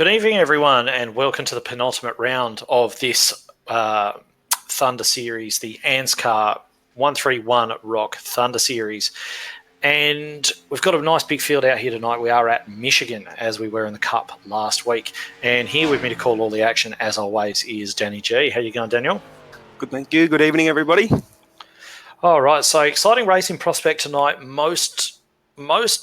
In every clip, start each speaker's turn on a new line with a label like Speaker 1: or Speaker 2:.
Speaker 1: Good evening, everyone, and welcome to the penultimate round of this Thunder Series, the ANZCAR 131 Rock Thunder Series. And we've got a nice big field out here tonight. We are at Michigan, as we were in the Cup last week. And here with me to call all the action, as always, is Danny G. How you going, Daniel?
Speaker 2: Good, thank you. Good evening, everybody.
Speaker 1: All right, so exciting racing prospect tonight, most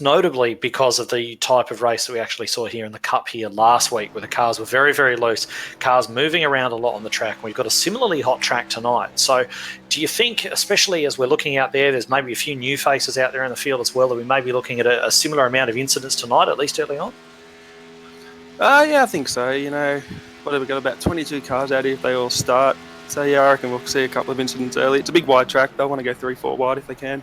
Speaker 1: notably because of the type of race that we actually saw here in the Cup here last week, where the cars were very, very loose, cars moving around a lot on the track. And we've got a similarly hot track tonight. So do you think, especially as we're looking out there's maybe a few new faces out there in the field as well, that we may be looking at a similar amount of incidents tonight, at least early on?
Speaker 2: Yeah, I think so. We've got about 22 cars out here if they all start. So, yeah, I reckon we'll see a couple of incidents early. It's a big wide track. They'll want to go 3-4 wide if they can.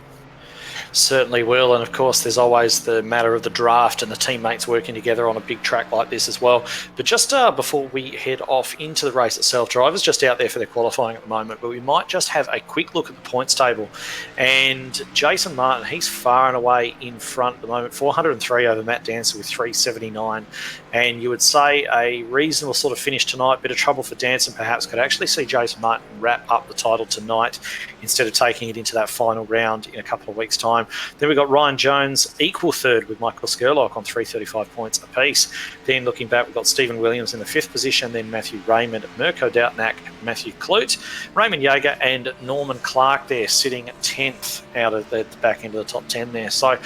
Speaker 1: Certainly will, and of course there's always the matter of the draft and the teammates working together on a big track like this as well. But just before we head off into the race itself, drivers just out there for their qualifying at the moment, but we might just have a quick look at the points table. And Jason Martin, he's far and away in front at the moment, 403 over Matt Dancer with 379. And you would say a reasonable sort of finish tonight, bit of trouble for Danson perhaps, could actually see Jason Martin wrap up the title tonight instead of taking it into that final round in a couple of weeks' time. Then we've got Ryan Jones, equal third with Michael Skurlock on 335 points apiece. Then looking back, we've got Stephen Williams in the fifth position, then Matthew Raymond, Mirko Doutnak, Matthew Clute, Raymond Yeager and Norman Clark there sitting 10th out of the back end of the top 10 there. So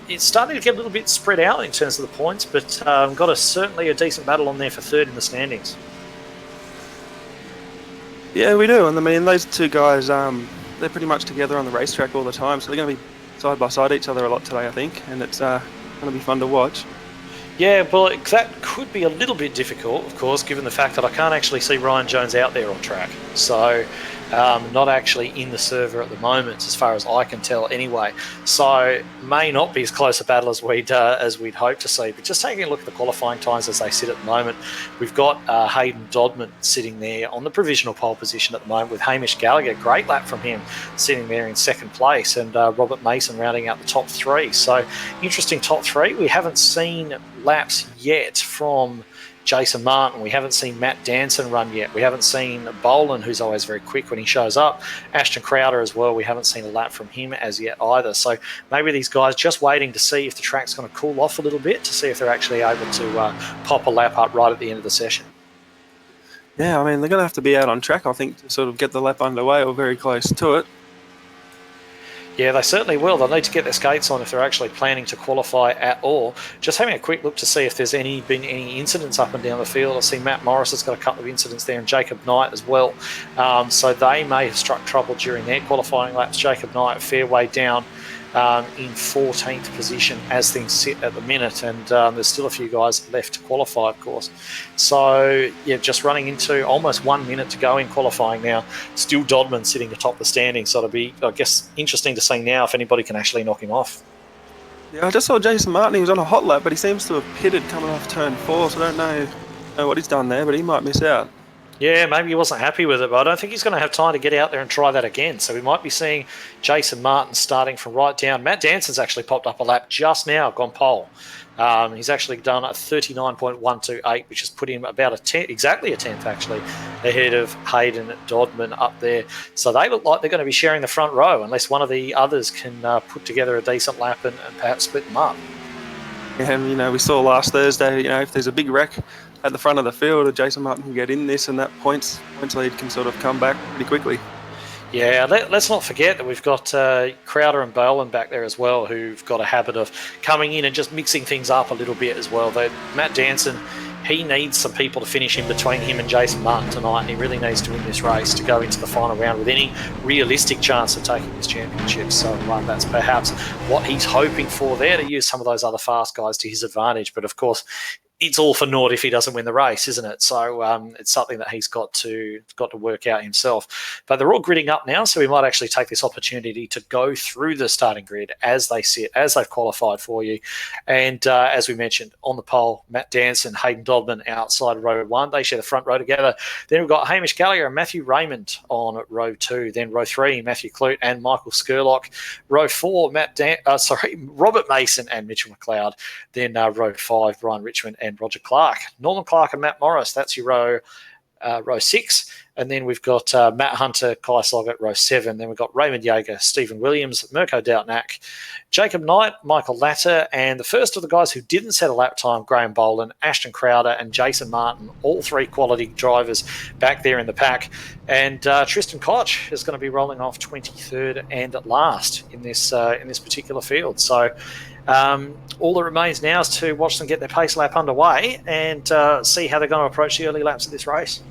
Speaker 1: it's starting to get a little bit spread out in terms of the points, but got certainly a decent battle on there for third in the standings.
Speaker 2: Yeah, we do. And I mean, those two guys, they're pretty much together on the racetrack all the time, so they're going to be side by side each other a lot today, I think, and it's going to be fun to watch.
Speaker 1: Yeah, well, that could be a little bit difficult, of course, given the fact that I can't actually see Ryan Jones out there on track. So not actually in the server at the moment, as far as I can tell anyway. So may not be as close a battle as we'd hope to see. But just taking a look at the qualifying times as they sit at the moment, we've got Hayden Dodman sitting there on the provisional pole position at the moment with Hamish Gallagher, great lap from him, sitting there in second place, and Robert Mason rounding out the top three. So interesting top three. We haven't seen laps yet from Jason Martin. We haven't seen Matt Danson run yet. We haven't seen Boland, who's always very quick when he shows up. Ashton Crowder as well. We haven't seen a lap from him as yet either. So maybe these guys just waiting to see if the track's going to cool off a little bit to see if they're actually able to pop a lap up right at the end of the session.
Speaker 2: Yeah, I mean, they're going to have to be out on track, I think, to sort of get the lap underway or very close to it.
Speaker 1: Yeah, they certainly will. They'll need to get their skates on if they're actually planning to qualify at all. Just having a quick look to see if there's been any incidents up and down the field. I see Matt Morris has got a couple of incidents there, and Jacob Knight as well. So they may have struck trouble during their qualifying laps. Jacob Knight, fair way down in 14th position as things sit at the minute, and there's still a few guys left to qualify, of course. So yeah, just running into almost 1 minute to go in qualifying now. Still Dodman sitting atop the standing, so it'll be, I guess, interesting to see now if anybody can actually knock him off.
Speaker 2: Yeah, I just saw Jason Martin. He was on a hot lap, but he seems to have pitted coming off turn 4, so I don't know what he's done there, but he might miss out.
Speaker 1: Yeah, maybe he wasn't happy with it, but I don't think he's going to have time to get out there and try that again. So we might be seeing Jason Martin starting from right down. Matt Danson's actually popped up a lap just now, gone pole. He's actually done a 39.128, which has put him about exactly a 10th actually, ahead of Hayden Dodman up there. So they look like they're going to be sharing the front row unless one of the others can put together a decent lap and perhaps split them up.
Speaker 2: Yeah, and we saw last Thursday, if there's a big wreck at the front of the field, Jason Martin can get in this, and that points lead can sort of come back pretty quickly.
Speaker 1: Yeah, let's not forget that we've got Crowder and Boland back there as well, who've got a habit of coming in and just mixing things up a little bit as well. Matt Danson, he needs some people to finish in between him and Jason Martin tonight, and he really needs to win this race to go into the final round with any realistic chance of taking this championship. So that's perhaps what he's hoping for there, to use some of those other fast guys to his advantage. But of course, it's all for naught if he doesn't win the race, isn't it? So it's something that he's got to work out himself. But they're all gridding up now, so we might actually take this opportunity to go through the starting grid as they sit, as they've qualified for you. And as we mentioned, on the pole, Matt Danson, Hayden Dodman outside row 1. They share the front row together. Then we've got Hamish Gallagher and Matthew Raymond on row 2. Then row 3, Matthew Clute and Michael Skurlock. Row 4, Robert Mason and Mitchell McLeod. Then row 5, Brian Richmond and and Roger Clark. Norman Clark and Matt Morris, that's your row 6. And then we've got Matt Hunter, Kai Slog at row 7. Then we've got Raymond Yeager, Stephen Williams, Mirko Doutnak, Jacob Knight, Michael Latter, and the first of the guys who didn't set a lap time, Graham Boland, Ashton Crowder, and Jason Martin, all 3 quality drivers back there in the pack. And Tristan Koch is going to be rolling off 23rd and at last in this particular field. So all that remains now is to watch them get their pace lap underway and see how they're going to approach the early laps of this race.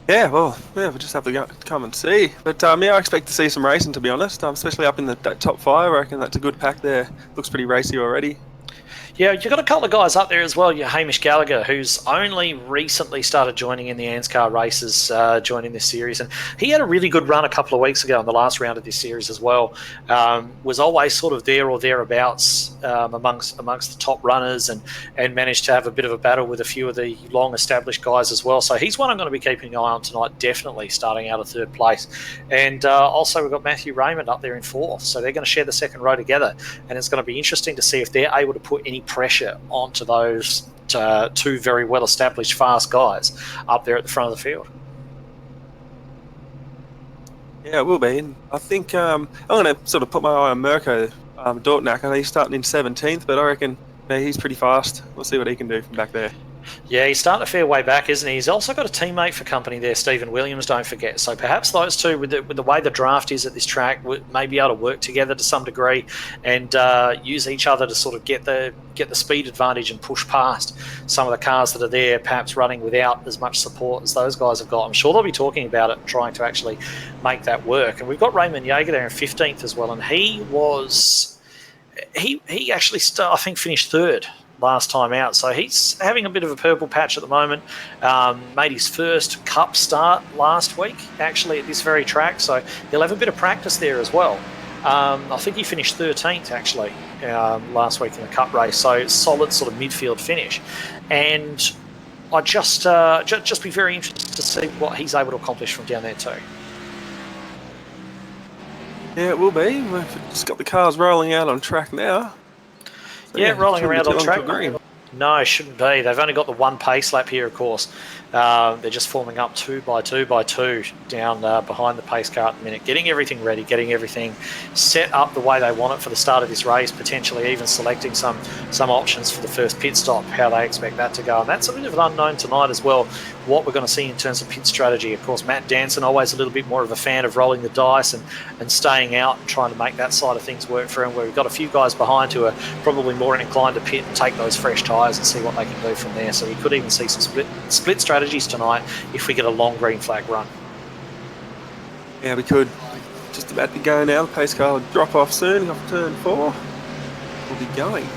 Speaker 2: Yeah, well, we'll just have to come and see. But I expect to see some racing, to be honest, especially up in the top 5. I reckon that's a good pack there. Looks pretty racy already.
Speaker 1: Yeah, you've got a couple of guys up there as well. Your Hamish Gallagher, who's only recently started joining in the ANZCAR races, joining this series. And he had a really good run a couple of weeks ago in the last round of this series as well. Was always sort of there or thereabouts amongst the top runners and managed to have a bit of a battle with a few of the long-established guys as well. So he's one I'm going to be keeping an eye on tonight, definitely starting out of 3rd place. And also we've got Matthew Raymond up there in 4th. So they're going to share the second row together. And it's going to be interesting to see if they're able to put any pressure onto those 2 very well-established fast guys up there at the front of the field.
Speaker 2: Yeah, it will be. And I think I'm going to sort of put my eye on Mirko Doutnak. I know he's starting in 17th, but I reckon he's pretty fast. We'll see what he can do from back there.
Speaker 1: Yeah, he's starting a fair way back, isn't he? He's also got a teammate for company there, Stephen Williams, don't forget. So perhaps those two, with the way the draft is at this track, may be able to work together to some degree and use each other to sort of get the speed advantage and push past some of the cars that are there, perhaps running without as much support as those guys have got. I'm sure they'll be talking about it and trying to actually make that work. And we've got Raymond Yeager there in 15th as well, and he actually, I think, finished 3rd last time out, so he's having a bit of a purple patch at the moment. Made his first cup start last week actually at this very track, so he'll have a bit of practice there as well. I think he finished 13th actually last week in the cup race, so solid sort of midfield finish. And I'd just be very interested to see what he's able to accomplish from down there too.
Speaker 2: Yeah, it will be. We've just got the cars rolling out on track now. So
Speaker 1: yeah, rolling around on track.
Speaker 2: Green.
Speaker 1: No, it shouldn't be. They've only got the 1 pace lap here, of course. They're just forming up 2 by 2 by 2 down behind the pace car at the minute, getting everything ready, getting everything set up the way they want it for the start of this race, potentially even selecting some options for the first pit stop, how they expect that to go. And that's a bit of an unknown tonight as well, what we're going to see in terms of pit strategy. Of course, Matt Danson, always a little bit more of a fan of rolling the dice and staying out and trying to make that side of things work for him, where we've got a few guys behind who are probably more inclined to pit and take those fresh tyres and see what they can do from there. So we could even see some split strategies tonight if we get a long green flag run.
Speaker 2: Yeah, we could. Just about to go now. The pace car will drop off soon, off turn 4. We'll be going.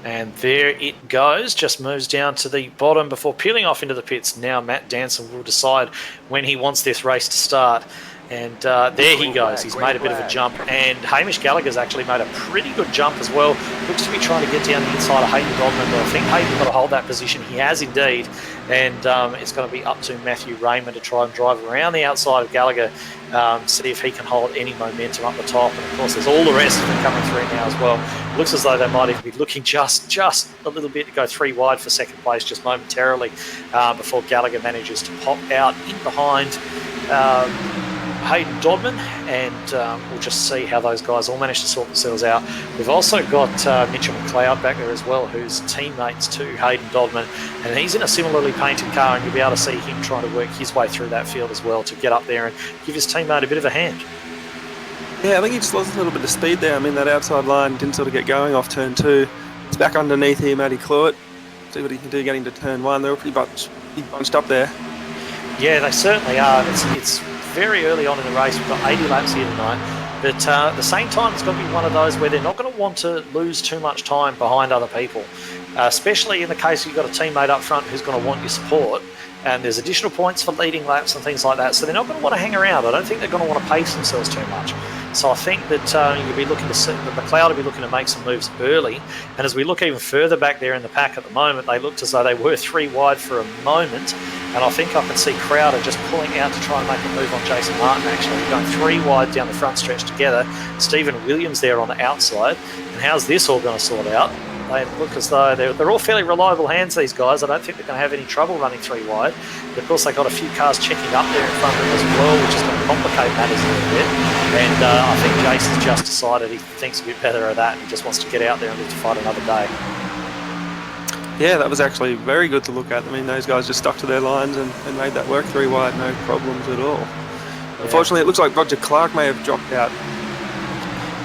Speaker 1: And there it goes, just moves down to the bottom before peeling off into the pits. Now Matt Danson will decide when he wants this race to start. And there he goes. He's made a bit of a jump. And Hamish Gallagher's actually made a pretty good jump as well. Looks to be trying to get down the inside of Hayden Dodman, but I think Hayden's got to hold that position. He has indeed. And it's going to be up to Matthew Raymond to try and drive around the outside of Gallagher, see if he can hold any momentum up the top. And of course, there's all the rest of them coming through now as well. Looks as though they might even be looking just a little bit to go 3 wide for second place just momentarily before Gallagher manages to pop out in behind Hayden Dodman, and we'll just see how those guys all manage to sort themselves out. We've also got Mitchell McLeod back there as well, who's teammates to Hayden Dodman, and he's in a similarly painted car, and you'll be able to see him trying to work his way through that field as well to get up there and give his teammate a bit of a hand.
Speaker 2: Yeah, I think he just lost a little bit of speed there. I mean, that outside line didn't sort of get going off turn 2. It's back underneath here, Matty Clewett. See what he can do getting to turn 1. They were pretty bunched up there.
Speaker 1: Yeah, they certainly are. It's very early on in the race. We've got 80 laps here tonight, but at the same time, it's going to be one of those where they're not going to want to lose too much time behind other people, especially in the case you've got a teammate up front who's going to want your support, and there's additional points for leading laps and things like that, so they're not going to want to hang around. I don't think they're going to want to pace themselves too much. So I think that you'll be looking to see that McLeod will be looking to make some moves early. And as we look even further back there in the pack at the moment, they looked as though they were 3 wide for a moment. And I think I can see Crowder just pulling out to try and make a move on Jason Martin, actually. Going 3 wide down the front stretch together. Stephen Williams there on the outside. And how's this all going to sort out? They look as though they're all fairly reliable hands, these guys. I don't think they're going to have any trouble running 3 wide. But of course, they've got a few cars checking up there in front of them as well, which is going to complicate matters a little bit. And I think Jason's just decided he thinks a bit better of that and just wants to get out there and live to fight another day.
Speaker 2: Yeah, that was actually very good to look at. I mean, those guys just stuck to their lines and made that work 3 wide, no problems at all. Yeah. Unfortunately, it looks like Roger Clark may have dropped out.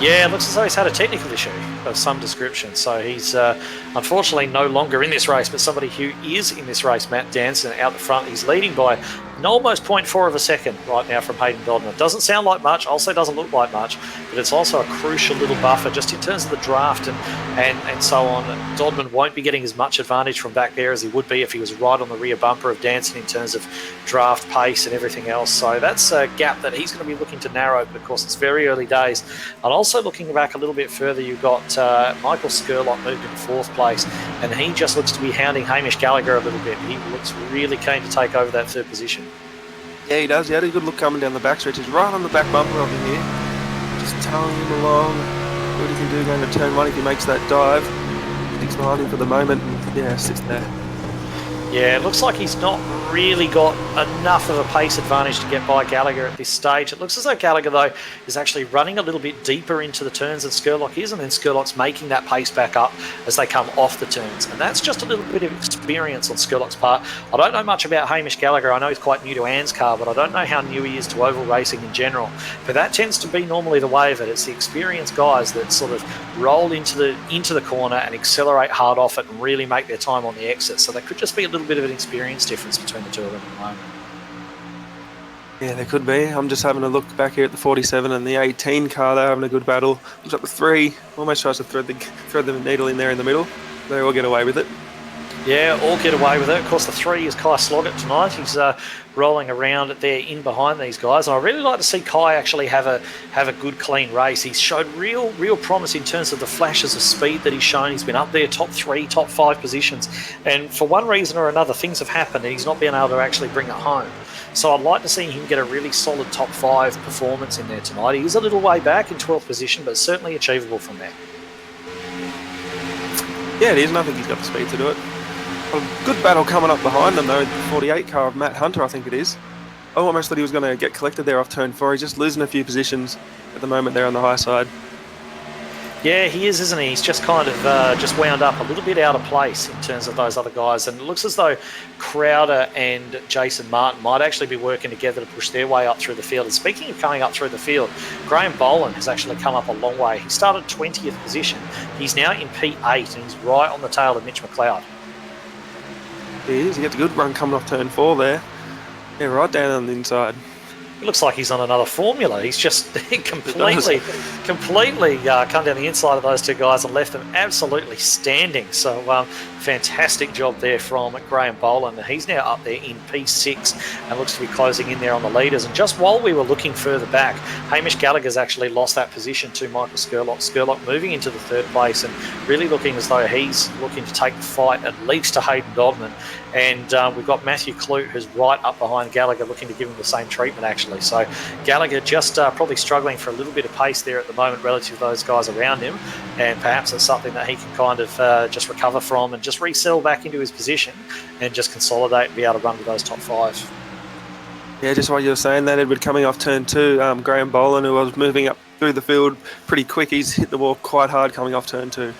Speaker 1: Yeah, it looks as though he's had a technical issue of some description. So he's unfortunately no longer in this race, but somebody who is in this race, Matt Danson, out the front. He's leading by almost 0.4 of a second right now from Hayden Dodman. It doesn't sound like much, also doesn't look like much, but it's also a crucial little buffer just in terms of the draft and so on. Dodman won't be getting as much advantage from back there as he would be if he was right on the rear bumper of Danson in terms of draft pace and everything else. So that's a gap that he's going to be looking to narrow, but of course it's very early days. And also looking back a little bit further, you've got Michael Skurlock moved in 4th place, and he just looks to be hounding Hamish Gallagher a little bit. He looks really keen to take over that 3rd position.
Speaker 2: Yeah, he does. He had a good look coming down the backstretch. He's right on the back bumper of him here. Just towing him along. What he can do going to turn 1 if he makes that dive. Sticks behind him for the moment and, yeah, sits there.
Speaker 1: Yeah, it looks like he's not really got enough of a pace advantage to get by Gallagher at this stage. It looks as though Gallagher, though, is actually running a little bit deeper into the turns than Skurlock is, and then Skurlock's making that pace back up as they come off the turns. And that's just a little bit of experience on Skurlock's part. I don't know much about Hamish Gallagher. I know he's quite new to ANZCAR, but I don't know how new he is to oval racing in general. But that tends to be normally the way of it. It's the experienced guys that sort of roll into the corner and accelerate hard off it and really make their time on the exit. So there could just be a little bit of an experience difference between the two of them at the moment.
Speaker 2: Yeah, there could be. I'm just having a look back here at the 47 and the 18 car. They're having a good battle. Looks like the 3 almost tries to thread the needle in there in the middle. They all get away with it.
Speaker 1: Yeah, all get away with it. Of course, the 3 is Kai Sloggett tonight. He's rolling around there in behind these guys. And I really like to see Kai actually have a good, clean race. He's showed real promise in terms of the flashes of speed that he's shown. He's been up there top 3, top 5 positions. And for one reason or another, things have happened and he's not been able to actually bring it home. So I'd like to see him get a really solid top 5 performance in there tonight. He is a little way back in 12th position, but certainly achievable from there.
Speaker 2: Yeah, it is, and I think he's got the speed to do it. A good battle coming up behind them, though. The 48 car of Matt Hunter, I think it is. I almost thought he was going to get collected there off turn 4. He's just losing a few positions at the moment there on the high side.
Speaker 1: Yeah, he is, isn't he? He's just kind of just wound up a little bit out of place in terms of those other guys. And it looks as though Crowder and Jason Martin might actually be working together to push their way up through the field. And speaking of coming up through the field, Graham Boland has actually come up a long way. He started 20th position. He's now in P8 and he's right on the tail of Mitch McLeod.
Speaker 2: He is. He gets a good run coming off turn 4 there. Yeah, right down on the inside.
Speaker 1: It looks like he's on another formula. He's just completely come down the inside of those two guys and left them absolutely standing. So fantastic job there from Graham Boland. He's now up there in P6 and looks to be closing in there on the leaders. And just while we were looking further back, Hamish Gallagher's actually lost that position to Michael Skurlock. Skurlock moving into the 3rd place and really looking as though he's looking to take the fight at least to Hayden Dodman. And we've got Matthew Clute, who's right up behind Gallagher, looking to give him the same treatment, actually. So Gallagher just probably struggling for a little bit of pace there at the moment relative to those guys around him. And perhaps it's something that he can kind of just recover from and just resettle back into his position and just consolidate and be able to run to those top 5.
Speaker 2: Yeah, just while you were saying that, Edward, coming off turn 2, Graham Boland, who was moving up through the field pretty quick, he's hit the wall quite hard coming off turn 2.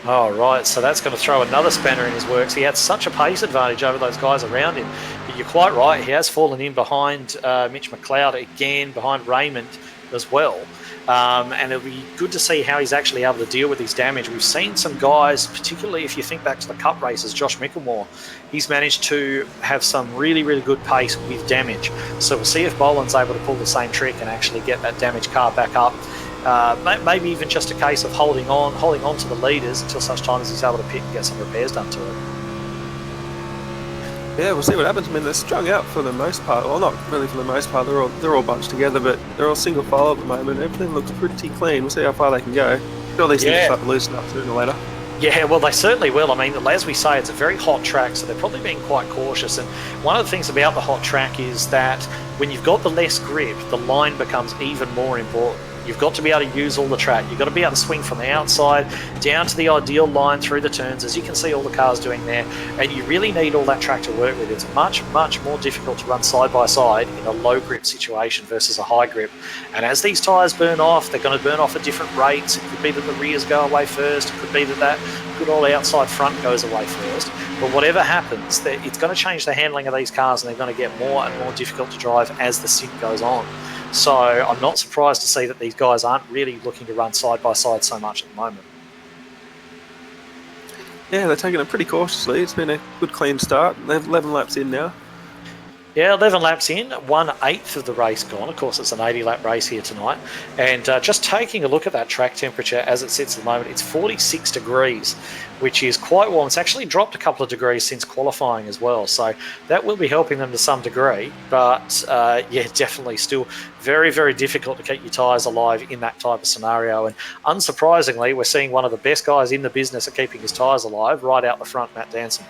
Speaker 1: Oh, right. So that's going to throw another spanner in his works. He had such a pace advantage over those guys around him. But you're quite right. He has fallen in behind Mitch McLeod again, behind Raymond as well. And it'll be good to see how he's actually able to deal with his damage. We've seen some guys, particularly if you think back to the Cup races, Josh Mickelmore, he's managed to have some really good pace with damage. So we'll see if Boland's able to pull the same trick and actually get that damaged car back up. Maybe even just a case of holding on to the leaders until such time as he's able to pit and get some repairs done to it.
Speaker 2: Yeah, we'll see what happens. I mean, they're strung out for the most part. Well, not really for the most part. They're all bunched together, but they're all single file at the moment. Everything looks pretty clean. We'll see how far they can go. All these things start to loosen up sooner or later.
Speaker 1: Yeah, well, they certainly will. I mean, as we say, it's a very hot track, so they're probably being quite cautious. And one of the things about the hot track is that when you've got the less grip, the line becomes even more important. You've got to be able to use all the track. You've got to be able to swing from the outside down to the ideal line through the turns, as you can see all the cars doing there, and you really need all that track to work with. It's much, much more difficult to run side by side in a low grip situation versus a high grip. And as these tyres burn off, they're going to burn off at different rates. It could be that the rears go away first. It could be that good old outside front goes away first. But whatever happens, it's going to change the handling of these cars, and they're going to get more and more difficult to drive as the sim goes on. So I'm not surprised to see that these guys aren't really looking to run side by side so much at the moment.
Speaker 2: Yeah, they're taking it pretty cautiously. It's been a good clean start. They're 11 laps in now.
Speaker 1: Yeah, 11 laps in, 1/8 of the race gone. Of course, it's an 80-lap race here tonight. And just taking a look at that track temperature as it sits at the moment, it's 46 degrees, which is quite warm. It's actually dropped a couple of degrees since qualifying as well. So that will be helping them to some degree. But, yeah, definitely still very, very difficult to keep your tyres alive in that type of scenario. And unsurprisingly, we're seeing one of the best guys in the business at keeping his tyres alive right out the front, Matt Danson.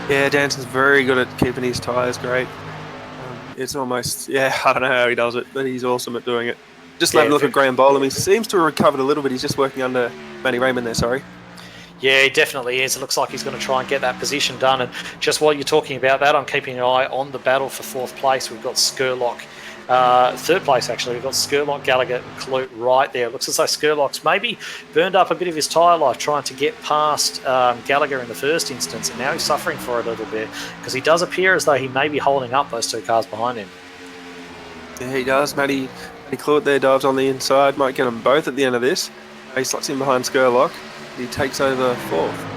Speaker 2: Yeah, Danson's very good at keeping his tyres great. It's almost, yeah, I don't know how he does it, but he's awesome at doing it. Just let a look at Graham Bolam. He seems to have recovered a little bit. He's just working under Matty Raymond there, sorry.
Speaker 1: Yeah, he definitely is. It looks like he's going to try and get that position done. And just while you're talking about that, I'm keeping an eye on the battle for 4th place. We've got Skurlock. 3rd place, actually. We've got Skurlock, Gallagher and Clute right there. It looks as though Skurlock's maybe burned up a bit of his tyre life trying to get past Gallagher in the first instance, and now he's suffering for it a little bit because he does appear as though he may be holding up those 2 cars behind him.
Speaker 2: Yeah, he does. Matty Clute there dives on the inside. Might get them both at the end of this. He slots in behind Skurlock. He takes over 4th.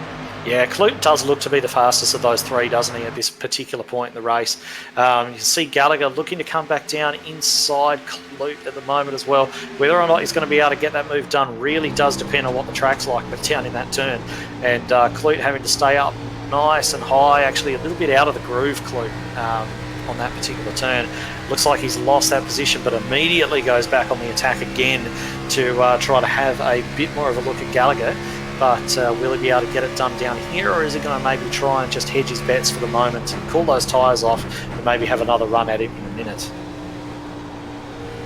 Speaker 1: Yeah, Clute does look to be the fastest of those 3, doesn't he, at this particular point in the race. You can see Gallagher looking to come back down inside Clute at the moment as well. Whether or not he's going to be able to get that move done really does depend on what the track's like, but down in that turn. And Clute having to stay up nice and high, actually a little bit out of the groove, Clute, on that particular turn. Looks like he's lost that position, but immediately goes back on the attack again to try to have a bit more of a look at Gallagher. But will he be able to get it done down here, or is he going to maybe try and just hedge his bets for the moment and cool those tyres off and maybe have another run at him in a minute?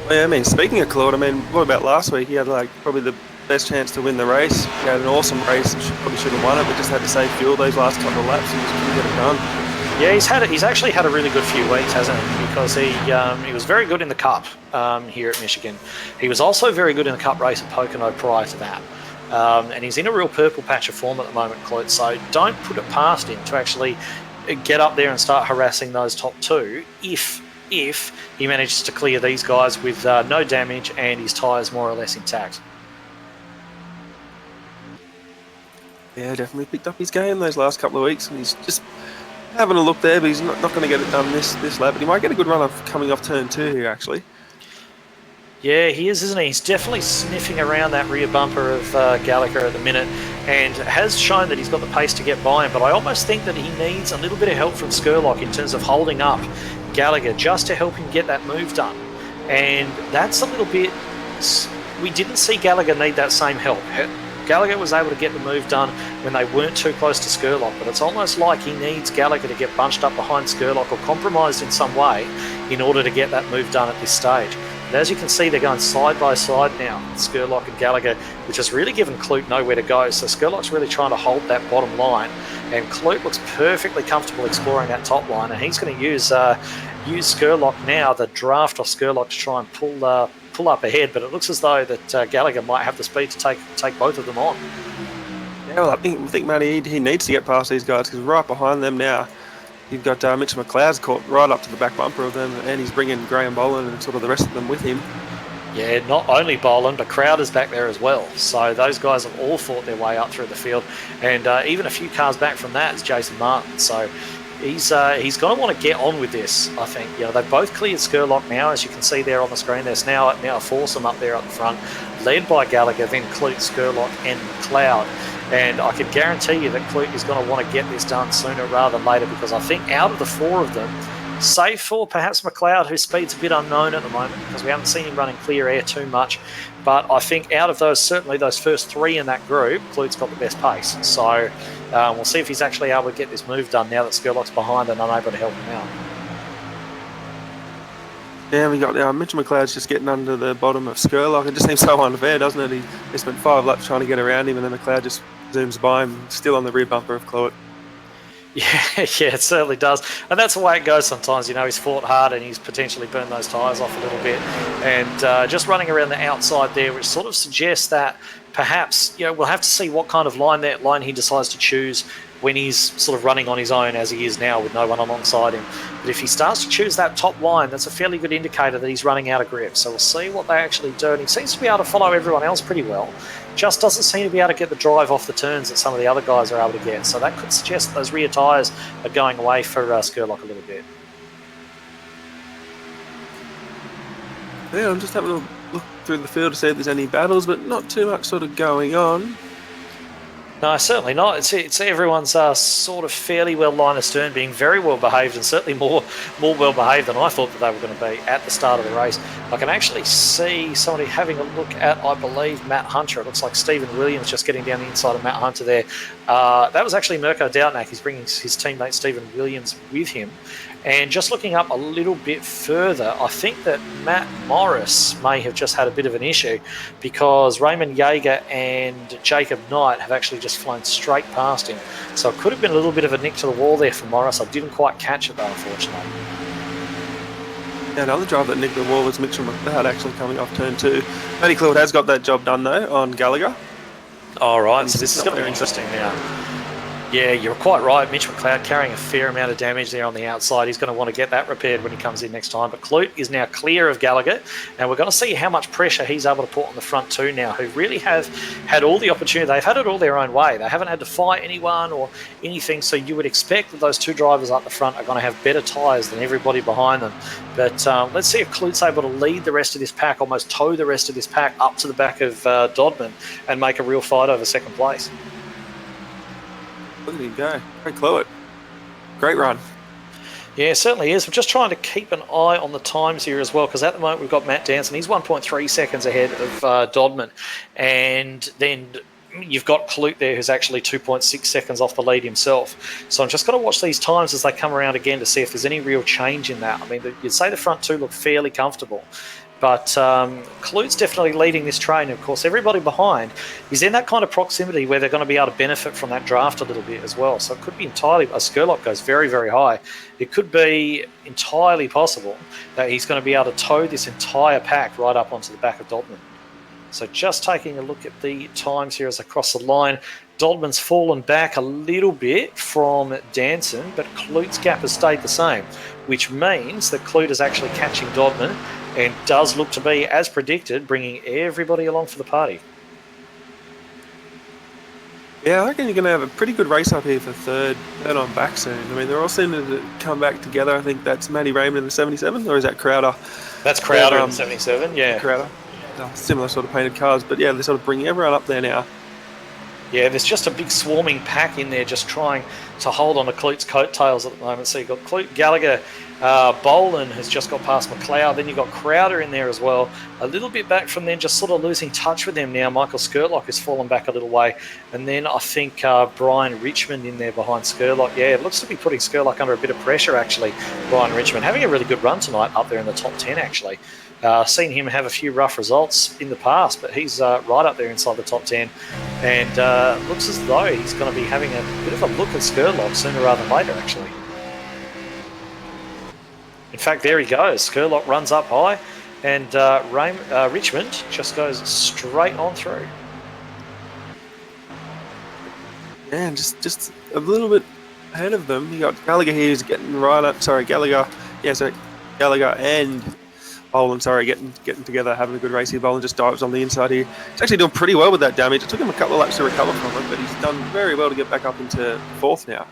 Speaker 2: Well, yeah, I mean, speaking of Claude, I mean, what about last week? He had probably the best chance to win the race. He had an awesome race and probably should have won it, but just had to save fuel those last couple of laps and just couldn't get it done.
Speaker 1: Yeah, he's actually had a really good few weeks, hasn't he? Because he was very good in the Cup here at Michigan. He was also very good in the Cup race at Pocono prior to that. And he's in a real purple patch of form at the moment, Clute, so don't put it past him to actually get up there and start harassing those top 2 if he manages to clear these guys with no damage and his tyres more or less intact.
Speaker 2: Yeah, definitely picked up his game those last couple of weeks, and he's just having a look there, but he's not going to get it done this lap, but he might get a good run off coming off turn 2 here, actually.
Speaker 1: Yeah, he is, isn't he? He's definitely sniffing around that rear bumper of Gallagher at the minute and has shown that he's got the pace to get by him, but I almost think that he needs a little bit of help from Skurlock in terms of holding up Gallagher just to help him get that move done. And that's a little bit... We didn't see Gallagher need that same help. Gallagher was able to get the move done when they weren't too close to Skurlock, but it's almost like he needs Gallagher to get bunched up behind Skurlock or compromised in some way in order to get that move done at this stage. And as you can see, they're going side by side now, Skurlock and Gallagher, which has really given Clute nowhere to go. So Skurlock's really trying to hold that bottom line, and Clute looks perfectly comfortable exploring that top line, and he's going to use Skurlock now, the draft off Skurlock, to try and pull up ahead. But it looks as though that Gallagher might have the speed to take both of them on.
Speaker 2: Yeah, well, I think Matty, he needs to get past these guys, because right behind them now, you've got Mitch McLeod's caught right up to the back bumper of them, and he's bringing Graham Boland and sort of the rest of them with him.
Speaker 1: Yeah, not only Boland, but Crowder's back there as well. So those guys have all fought their way up through the field. And even a few cars back from that is Jason Martin. So he's going to want to get on with this, I think. You know, they've both cleared Skurlock now, as you can see there on the screen. There's now a foursome up there at the front, led by Gallagher, then Clute, Skurlock and McLeod. And I can guarantee you that Clute is going to want to get this done sooner rather than later, because I think out of the 4 of them, save for perhaps McLeod, whose speed's a bit unknown at the moment because we haven't seen him running clear air too much, but I think out of those, certainly those first 3 in that group, Clute's got the best pace. So we'll see if he's actually able to get this move done now that Skurlock's behind and unable to help him out.
Speaker 2: Yeah, we got Mitchell McLeod's just getting under the bottom of Skurlock. It just seems so unfair, doesn't it? He spent 5 laps trying to get around him, and then McLeod just zooms by him, still on the rear bumper of Clowett.
Speaker 1: Yeah, yeah, it certainly does. And that's the way it goes sometimes. He's fought hard and he's potentially burned those tyres off a little bit. And just running around the outside there, which sort of suggests that perhaps, we'll have to see what kind of line he decides to choose when he's sort of running on his own as he is now with no one alongside him. But if he starts to choose that top line, that's a fairly good indicator that he's running out of grip. So we'll see what they actually do. And he seems to be able to follow everyone else pretty well. Just doesn't seem to be able to get the drive off the turns that some of the other guys are able to get. So that could suggest that those rear tyres are going away for Skurlock a little bit.
Speaker 2: Yeah, I'm just having a look through the field to see if there's any battles, but not too much sort of going on.
Speaker 1: No, certainly not. It's everyone's sort of fairly well line astern, being very well behaved, and certainly more well behaved than I thought that they were going to be at the start of the race. I can actually see somebody having a look at, I believe, Matt Hunter. It looks like Stephen Williams just getting down the inside of Matt Hunter there. That was actually Mirko Doutnak. He's bringing his teammate Stephen Williams with him. And just looking up a little bit further, I think that Matt Morris may have just had a bit of an issue, because Raymond Yeager and Jacob Knight have actually just flown straight past him. So it could have been a little bit of a nick to the wall there for Morris. I didn't quite catch it though, unfortunately.
Speaker 2: Yeah, another drive that nicked the wall was Mitchell McLeod actually coming off turn 2. Matty Clewett has got that job done though on Gallagher.
Speaker 1: All right, so this is going to be interesting now. Yeah, you're quite right. Mitch McLeod carrying a fair amount of damage there on the outside. He's going to want to get that repaired when he comes in next time. But Clute is now clear of Gallagher, and we're going to see how much pressure he's able to put on the front two now, who really have had all the opportunity. They've had it all their own way. They haven't had to fight anyone or anything, so you would expect that those two drivers up the front are going to have better tyres than everybody behind them. But let's see if Clute's able to lead the rest of this pack, almost tow the rest of this pack up to the back of Dodman and make a real fight over second place.
Speaker 2: Look at him go. Great Clewett. Great run.
Speaker 1: Yeah, it certainly is. We're just trying to keep an eye on the times here as well, because at the moment we've got Matt Danson. He's 1.3 seconds ahead of Dodman. And then you've got Clute there, who's actually 2.6 seconds off the lead himself. So I'm just going to watch these times as they come around again to see if there's any real change in that. I mean, you'd say the front two look fairly comfortable. But Clute's definitely leading this train. Of course, everybody behind is in that kind of proximity where they're going to be able to benefit from that draft a little bit as well. So it could be entirely, as Skurlock goes very, very high, it could be entirely possible that he's going to be able to tow this entire pack right up onto the back of Dodman. So just taking a look at the times here as they cross the line. Dodman's fallen back a little bit from Danson, but Clute's gap has stayed the same, which means that Clute is actually catching Dodman and does look to be, as predicted, bringing everybody along for the party.
Speaker 2: Yeah, I reckon you're going to have a pretty good race up here for third on back soon. I mean, they're all seeming to come back together. I think that's Matty Raymond in the 77, or is that Crowder?
Speaker 1: That's Crowder in the 77, yeah.
Speaker 2: Crowder. Similar sort of painted cars, but yeah, they're sort of bringing everyone up there now.
Speaker 1: Yeah, there's just a big swarming pack in there just trying to hold on to Clute's coattails at the moment. So you've got Clute, Gallagher, Boland has just got past McLeod. Then you've got Crowder in there as well. A little bit back from them, just sort of losing touch with them now. Michael Skurlock has fallen back a little way. And then I think Brian Richmond in there behind Skurlock. Yeah, it looks to be putting Skurlock under a bit of pressure, actually. Brian Richmond having a really good run tonight up there in the top 10, actually. Seen him have a few rough results in the past, but he's right up there inside the top 10. And looks as though he's going to be having a bit of a look at Skurlock sooner rather than later, actually. In fact, there he goes. Skurlock runs up high, and Richmond just goes straight on through.
Speaker 2: Yeah, and just a little bit ahead of them. You got Gallagher here who's getting right up. Sorry, Gallagher. Yeah, so Gallagher and Boland, getting together, having a good race here. Boland just dives on the inside here. He's actually doing pretty well with that damage. It took him a couple of laps to recover from it, but he's done very well to get back up into fourth now.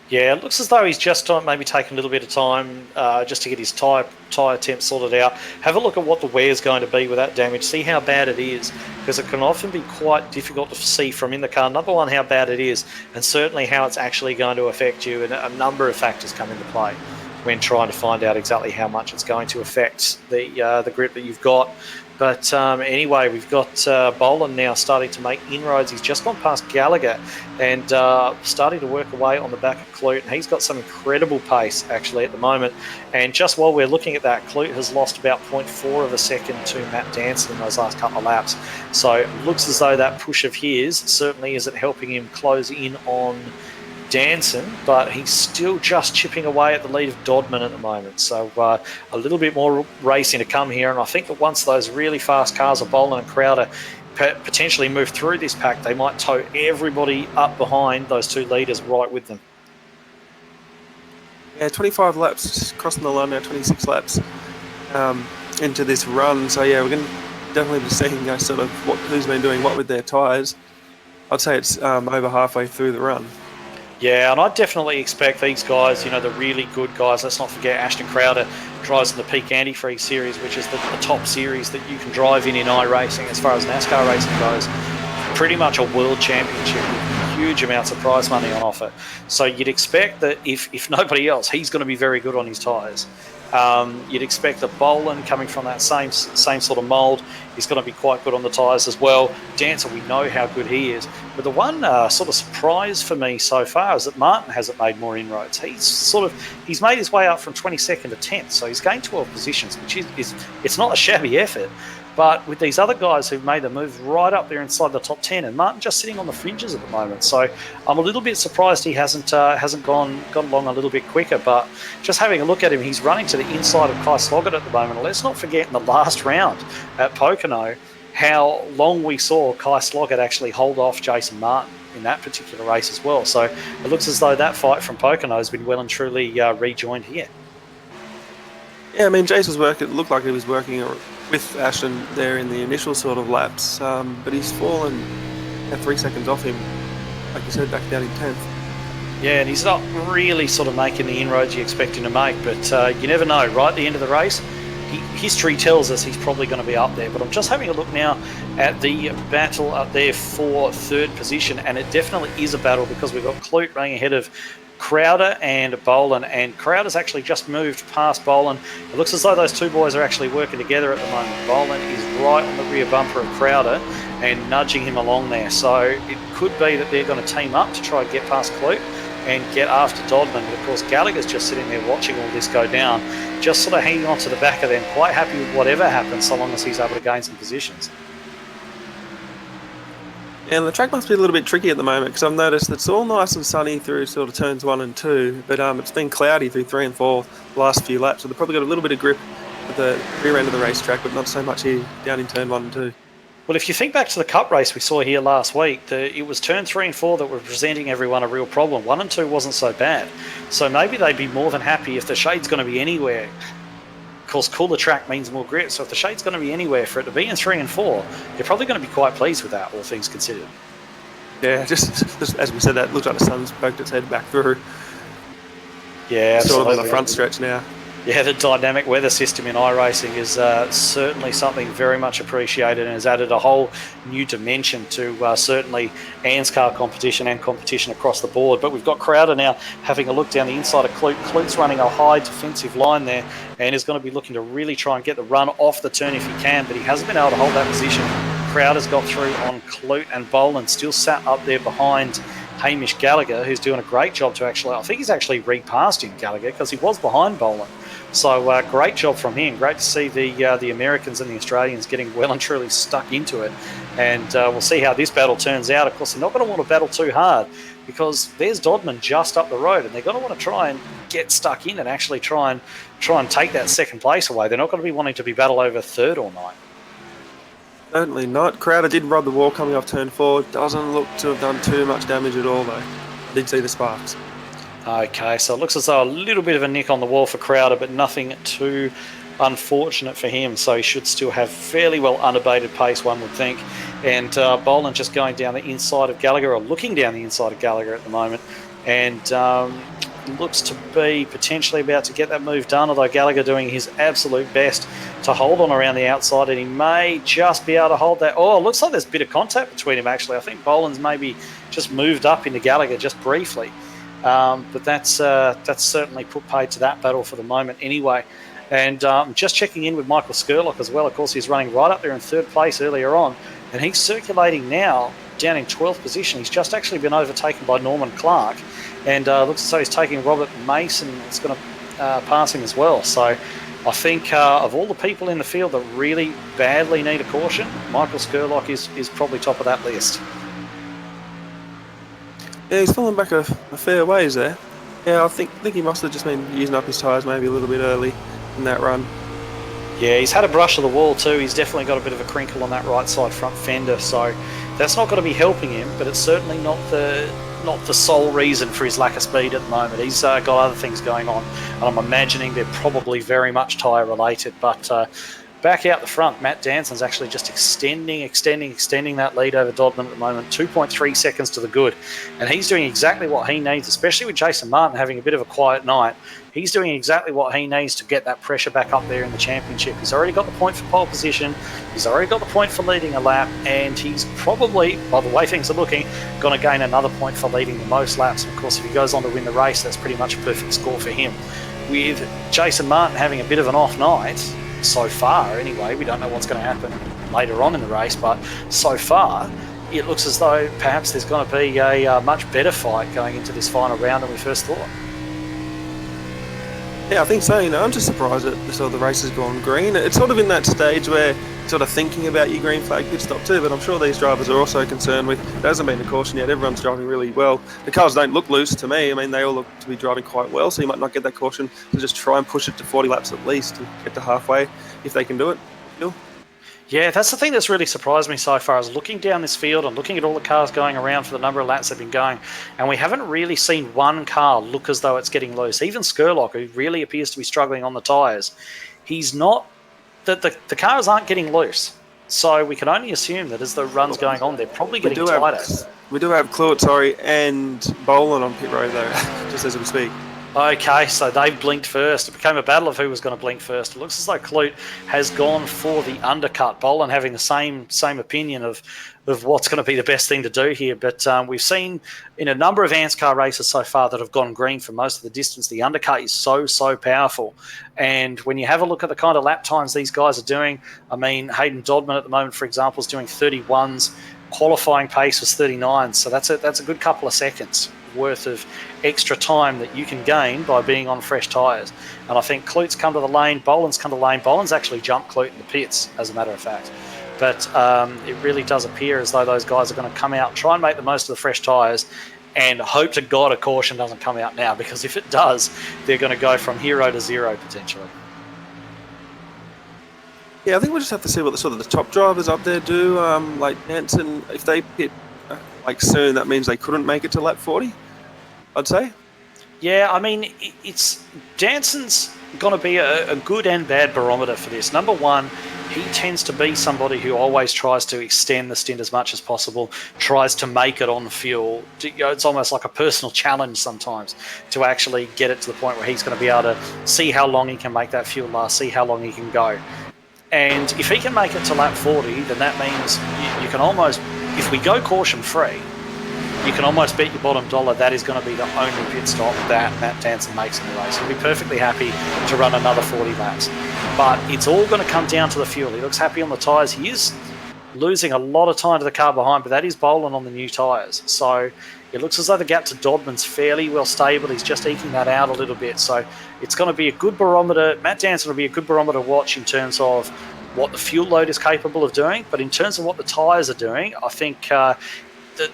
Speaker 2: Yeah,
Speaker 1: it looks as though he's just maybe taking a little bit of time just to get his tyre temp sorted out. Have a look at what the wear's going to be with that damage. See how bad it is, because it can often be quite difficult to see from in the car. Number one, how bad it is, and certainly how it's actually going to affect you. And a number of factors come into play when trying to find out exactly how much it's going to affect the grip that you've got. But anyway, we've got Boland now starting to make inroads. He's just gone past Gallagher and starting to work away on the back of Clute. And he's got some incredible pace, actually, at the moment. And just while we're looking at that, Clute has lost about 0.4 of a second to Matt Danson in those last couple of laps. So it looks as though that push of his certainly isn't helping him close in on Danson, but he's still just chipping away at the lead of Dodman at the moment. So a little bit more racing to come here, and I think that once those really fast cars of Boland and Crowder potentially move through this pack, they might tow everybody up behind those two leaders right with them.
Speaker 2: Yeah, 25 laps, crossing the line now, 26 laps into this run. So yeah, we're going to definitely be seeing sort of who's been doing what with their tyres. I'd say it's over halfway through the run.
Speaker 1: Yeah, and I definitely expect these guys, the really good guys. Let's not forget Ashton Crowder drives in the Peak Antifreeze series, which is the top series that you can drive in iRacing as far as NASCAR racing goes. Pretty much a world championship with huge amounts of prize money on offer. So you'd expect that if nobody else, he's going to be very good on his tyres. You'd expect that Boland, coming from that same sort of mould, is going to be quite good on the tyres as well. Dancer, we know how good he is. But the one sort of surprise for me so far is that Martin hasn't made more inroads. He's made his way up from 22nd to 10th, so he's gained 12 positions, which is it's not a shabby effort. But with these other guys who've made the move right up there inside the top 10, and Martin just sitting on the fringes at the moment. So I'm a little bit surprised he hasn't gone along a little bit quicker. But just having a look at him, he's running to the inside of Kai Sloggett at the moment. And let's not forget in the last round at Pocono how long we saw Kai Sloggett actually hold off Jason Martin in that particular race as well. So it looks as though that fight from Pocono has been well and truly rejoined here.
Speaker 2: Yeah, I mean, Jason's work, it looked like he was working with Ashton there in the initial sort of laps, but he's fallen 3 seconds off him, like you said, back down in 10th.
Speaker 1: Yeah, and he's not really sort of making the inroads you expect him to make, but you never know. Right at the end of the race, history tells us he's probably going to be up there. But I'm just having a look now at the battle up there for third position, and it definitely is a battle because we've got Clute running ahead of Crowder and Boland, and Crowder's actually just moved past Boland. It looks as though those two boys are actually working together at the moment. Boland is right on the rear bumper of Crowder and nudging him along there. So it could be that they're going to team up to try and get past Clute and get after Dodman. But of course, Gallagher's just sitting there watching all this go down, just sort of hanging on to the back of them, quite happy with whatever happens so long as he's able to gain some positions.
Speaker 2: And the track must be a little bit tricky at the moment because I've noticed it's all nice and sunny through sort of turns 1 and 2, but it's been cloudy through 3 and 4 the last few laps. So they've probably got a little bit of grip at the rear end of the racetrack, but not so much here down in turn 1 and 2.
Speaker 1: Well, if you think back to the Cup race we saw here last week, it was turn 3 and 4 that were presenting everyone a real problem. 1 and 2 wasn't so bad. So maybe they'd be more than happy if the shade's going to be anywhere. Of course, cooler track means more grip, so if the shade's going to be anywhere for it to be in 3 and 4, they're probably going to be quite pleased with that, all things considered.
Speaker 2: Yeah, just as we said, that looks like the sun's poked its head back through.
Speaker 1: Yeah, absolutely.
Speaker 2: Sort of on the front stretch now.
Speaker 1: Yeah, the dynamic weather system in iRacing is certainly something very much appreciated and has added a whole new dimension to certainly ANZCAR competition and competition across the board. But we've got Crowder now having a look down the inside of Clute. Clute's running a high defensive line there and is going to be looking to really try and get the run off the turn if he can, but he hasn't been able to hold that position. Crowder's got through on Clute, and Boland still sat up there behind Hamish Gallagher, who's doing a great job to actually, I think he's actually repassed him, Gallagher, because he was behind Boland. So great job from him. Great to see the Americans and the Australians getting well and truly stuck into it. And we'll see how this battle turns out. Of course, they're not going to want to battle too hard because there's Dodman just up the road, and they're going to want to try and get stuck in and actually try and take that second place away. They're not going to be wanting to be battle over third all night.
Speaker 2: Certainly not. Crowder did rub the wall coming off turn 4. Doesn't look to have done too much damage at all, though. Did see the sparks.
Speaker 1: Okay, so it looks as though a little bit of a nick on the wall for Crowder, but nothing too unfortunate for him. So he should still have fairly well unabated pace, one would think. And Boland just going down the inside of Gallagher, or looking down the inside of Gallagher at the moment. And looks to be potentially about to get that move done, although Gallagher doing his absolute best to hold on around the outside, and he may just be able to hold that. Oh, it looks like there's a bit of contact between him, actually. I think Boland's maybe just moved up into Gallagher just briefly. But that's certainly put paid to that battle for the moment anyway. And just checking in with Michael Skurlock as well. Of course, he's running right up there in third place earlier on, and he's circulating now down in 12th position. He's just actually been overtaken by Norman Clark, and looks as though he's taking Robert Mason. It's going to pass him as well. So I think of all the people in the field that really badly need a caution, Michael Skurlock is probably top of that list.
Speaker 2: Yeah, he's fallen back a fair ways there. Yeah, I think he must have just been using up his tyres maybe a little bit early in that run.
Speaker 1: Yeah, he's had a brush of the wall too. He's definitely got a bit of a crinkle on that right side front fender, so that's not going to be helping him, but it's certainly not the sole reason for his lack of speed at the moment. He's got other things going on, and I'm imagining they're probably very much tyre related. But back out the front, Matt Danson's actually just extending that lead over Dodman at the moment, 2.3 seconds to the good. And he's doing exactly what he needs, especially with Jason Martin having a bit of a quiet night. He's doing exactly what he needs to get that pressure back up there in the championship. He's already got the point for pole position. He's already got the point for leading a lap. And he's probably, by the way things are looking, going to gain another point for leading the most laps. And of course, if he goes on to win the race, that's pretty much a perfect score for him. With Jason Martin having a bit of an off night, so far anyway, we don't know what's going to happen later on in the race, but so far it looks as though perhaps there's going to be a much better fight going into this final round than we first thought.
Speaker 2: Yeah, I think so. I'm just surprised that the race has gone green. It's sort of in that stage where sort of thinking about your green flag pit stop too, but I'm sure these drivers are also concerned with, there hasn't been a caution yet, everyone's driving really well. The cars don't look loose to me. I mean, they all look to be driving quite well, so you might not get that caution, so just try and push it to 40 laps at least to get to halfway if they can do it. Still.
Speaker 1: Yeah, that's the thing that's really surprised me so far, is looking down this field and looking at all the cars going around for the number of laps they've been going, and we haven't really seen one car look as though it's getting loose. Even Skurlock, who really appears to be struggling on the tyres, he's not, the cars aren't getting loose. So we can only assume that as the run's going on, they're probably getting tighter.
Speaker 2: We do have Cluett, and Boland on pit road though, just as we speak.
Speaker 1: Okay, so they've blinked first. It became a battle of who was going to blink first. It looks as though Cluett has gone for the undercut. Boland having the same opinion of what's going to be the best thing to do here. But we've seen in a number of ANZCAR races so far that have gone green for most of the distance, the undercut is so powerful. And when you have a look at the kind of lap times these guys are doing, I mean, Hayden Dodman at the moment, for example, is doing 31s. Qualifying pace was 39, so that's a good couple of seconds worth of extra time that you can gain by being on fresh tyres. And I think Cluett's come to the lane, Boland's come to the lane. Boland's actually jumped Cluett in the pits, as a matter of fact. But it really does appear as though those guys are going to come out, try and make the most of the fresh tyres, and hope to God a caution doesn't come out now, because if it does, they're going to go from hero to zero potentially.
Speaker 2: Yeah, I think we'll just have to see what the top drivers up there do. Like Danson, if they pit soon, that means they couldn't make it to lap 40, I'd say.
Speaker 1: Yeah, I mean, it's Danson's going to be a good and bad barometer for this. Number one, he tends to be somebody who always tries to extend the stint as much as possible, tries to make it on fuel. It's almost like a personal challenge sometimes to actually get it to the point where he's going to be able to see how long he can make that fuel last, see how long he can go. And if he can make it to lap 40, then that means you can almost, if we go caution-free, you can almost bet your bottom dollar that is going to be the only pit stop that Matt Danson makes in the race. He'll be perfectly happy to run another 40 laps. But it's all going to come down to the fuel. He looks happy on the tyres. He is losing a lot of time to the car behind, but that is Boland on the new tyres. So it looks as though the gap to Dodman's fairly well stable. He's just eking that out a little bit. So it's going to be a good barometer. Matt Danson will be a good barometer to watch in terms of what the fuel load is capable of doing. But in terms of what the tyres are doing, I think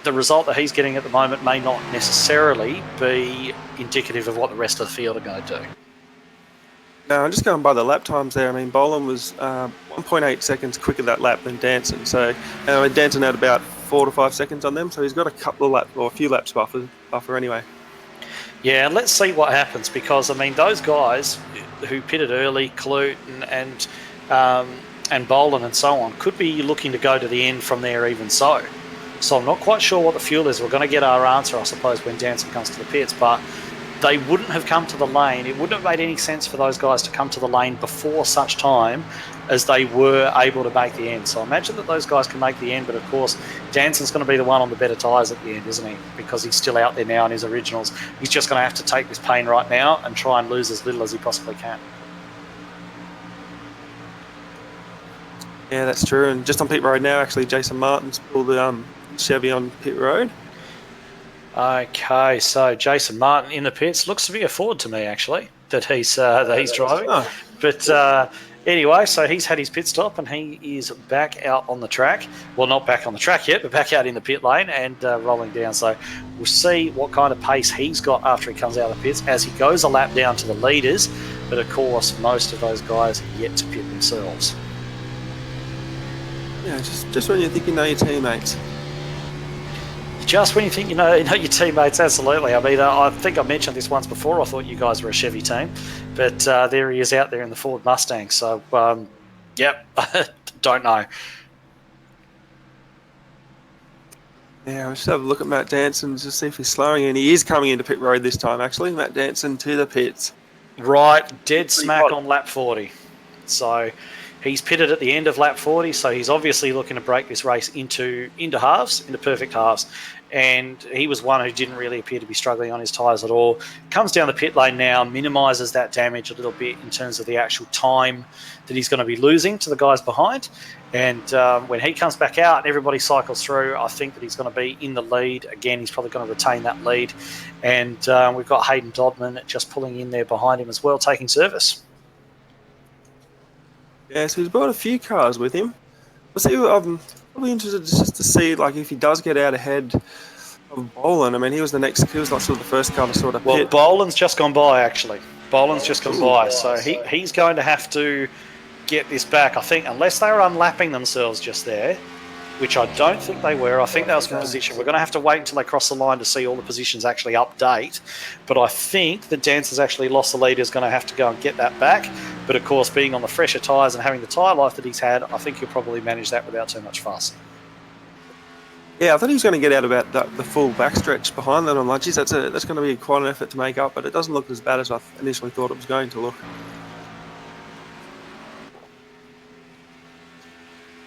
Speaker 1: the result that he's getting at the moment may not necessarily be indicative of what the rest of the field are going to do.
Speaker 2: No, I'm just going by the lap times there. I mean, Boland was 1.8 seconds quicker that lap than Danson. So Danson had about 4 to 5 seconds on them, so he's got a couple of laps or a few laps buffer anyway. Yeah,
Speaker 1: let's see what happens, because I mean those guys who pitted early, Cluett and Boland and so on, could be looking to go to the end from there even so. So I'm not quite sure what the fuel is. We're going to get our answer, I suppose, when Danson comes to the pits, but they wouldn't have come to the lane. It wouldn't have made any sense for those guys to come to the lane before such time as they were able to make the end. So I imagine that those guys can make the end, but of course, Danson's going to be the one on the better tyres at the end, isn't he? Because he's still out there now in his originals. He's just going to have to take this pain right now and try and lose as little as he possibly can.
Speaker 2: Yeah, that's true. And just on pit road now, actually, Jason Martin's pulled the Chevy on pit road.
Speaker 1: Okay, so Jason Martin in the pits looks to be a Ford to me, actually, that he's driving.
Speaker 2: Oh.
Speaker 1: But anyway, so he's had his pit stop and he is back out on the track. Well, not back on the track yet, but back out in the pit lane and rolling down. So we'll see what kind of pace he's got after he comes out of the pits as he goes a lap down to the leaders. But of course, most of those guys are yet to pit themselves.
Speaker 2: Yeah, just when you think you know your teammates.
Speaker 1: Just when you think you know your teammates, absolutely. I mean, I think I mentioned this once before. I thought you guys were a Chevy team, but there he is out there in the Ford Mustang. So, yep, don't know.
Speaker 2: Yeah, we should have a look at Matt Danson to see if he's slowing, and he is coming into pit road this time, actually. Matt Danson to the pits.
Speaker 1: Right, dead smack on lap 40. So he's pitted at the end of lap 40, so he's obviously looking to break this race into halves, into perfect halves. And he was one who didn't really appear to be struggling on his tyres at all. Comes down the pit lane now, minimises that damage a little bit in terms of the actual time that he's going to be losing to the guys behind. And when he comes back out and everybody cycles through, I think that he's going to be in the lead. Again, he's probably going to retain that lead. And we've got Hayden Dodman just pulling in there behind him as well, taking service.
Speaker 2: Yeah, so he's brought a few cars with him. We'll see. I'm probably interested just to see, like, if he does get out ahead of Boland. I mean, he was like sort of the first car to sort of
Speaker 1: Well,
Speaker 2: pit.
Speaker 1: Boland's just gone by, actually. Boland's just gone by. So he's going to have to get this back, I think, unless they were unlapping themselves just there, which I don't think they were. I think that was the position. We're going to have to wait until they cross the line to see all the positions actually update. But I think the Dancer's actually lost the lead, is going to have to go and get that back. But of course, being on the fresher tyres and having the tyre life that he's had, I think he'll probably manage that without too much fuss.
Speaker 2: Yeah, I thought he was going to get out about the full backstretch behind that on lunches. That's going to be quite an effort to make up, but it doesn't look as bad as I initially thought it was going to look.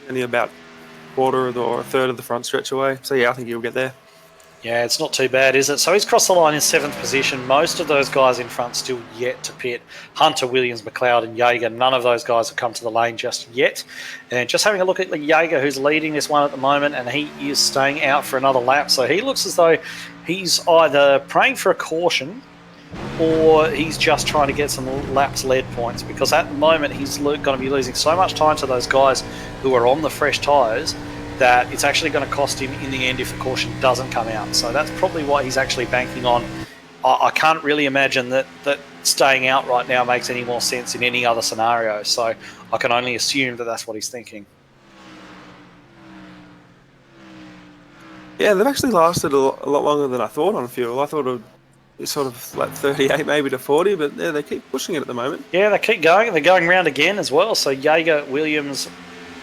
Speaker 2: Only about quarter or a third of the front stretch away. So yeah, I think he'll get there.
Speaker 1: Yeah, it's not too bad, is it? So he's crossed the line in 7th position. Most of those guys in front still yet to pit. Hunter, Williams, McLeod and Jaeger. None of those guys have come to the lane just yet. And just having a look at Jaeger, who's leading this one at the moment, and he is staying out for another lap. So he looks as though he's either praying for a caution or he's just trying to get some laps lead points, because at the moment he's going to be losing so much time to those guys who are on the fresh tyres that it's actually going to cost him in the end if the caution doesn't come out. So that's probably what he's actually banking on. I can't really imagine that staying out right now makes any more sense in any other scenario. So I can only assume that that's what he's thinking.
Speaker 2: Yeah, they've actually lasted a lot longer than I thought on fuel. I thought it would be sort of like 38 maybe to 40, but yeah, they keep pushing it at the moment.
Speaker 1: Yeah, they keep going. They're going round again as well. So Jaeger, Williams,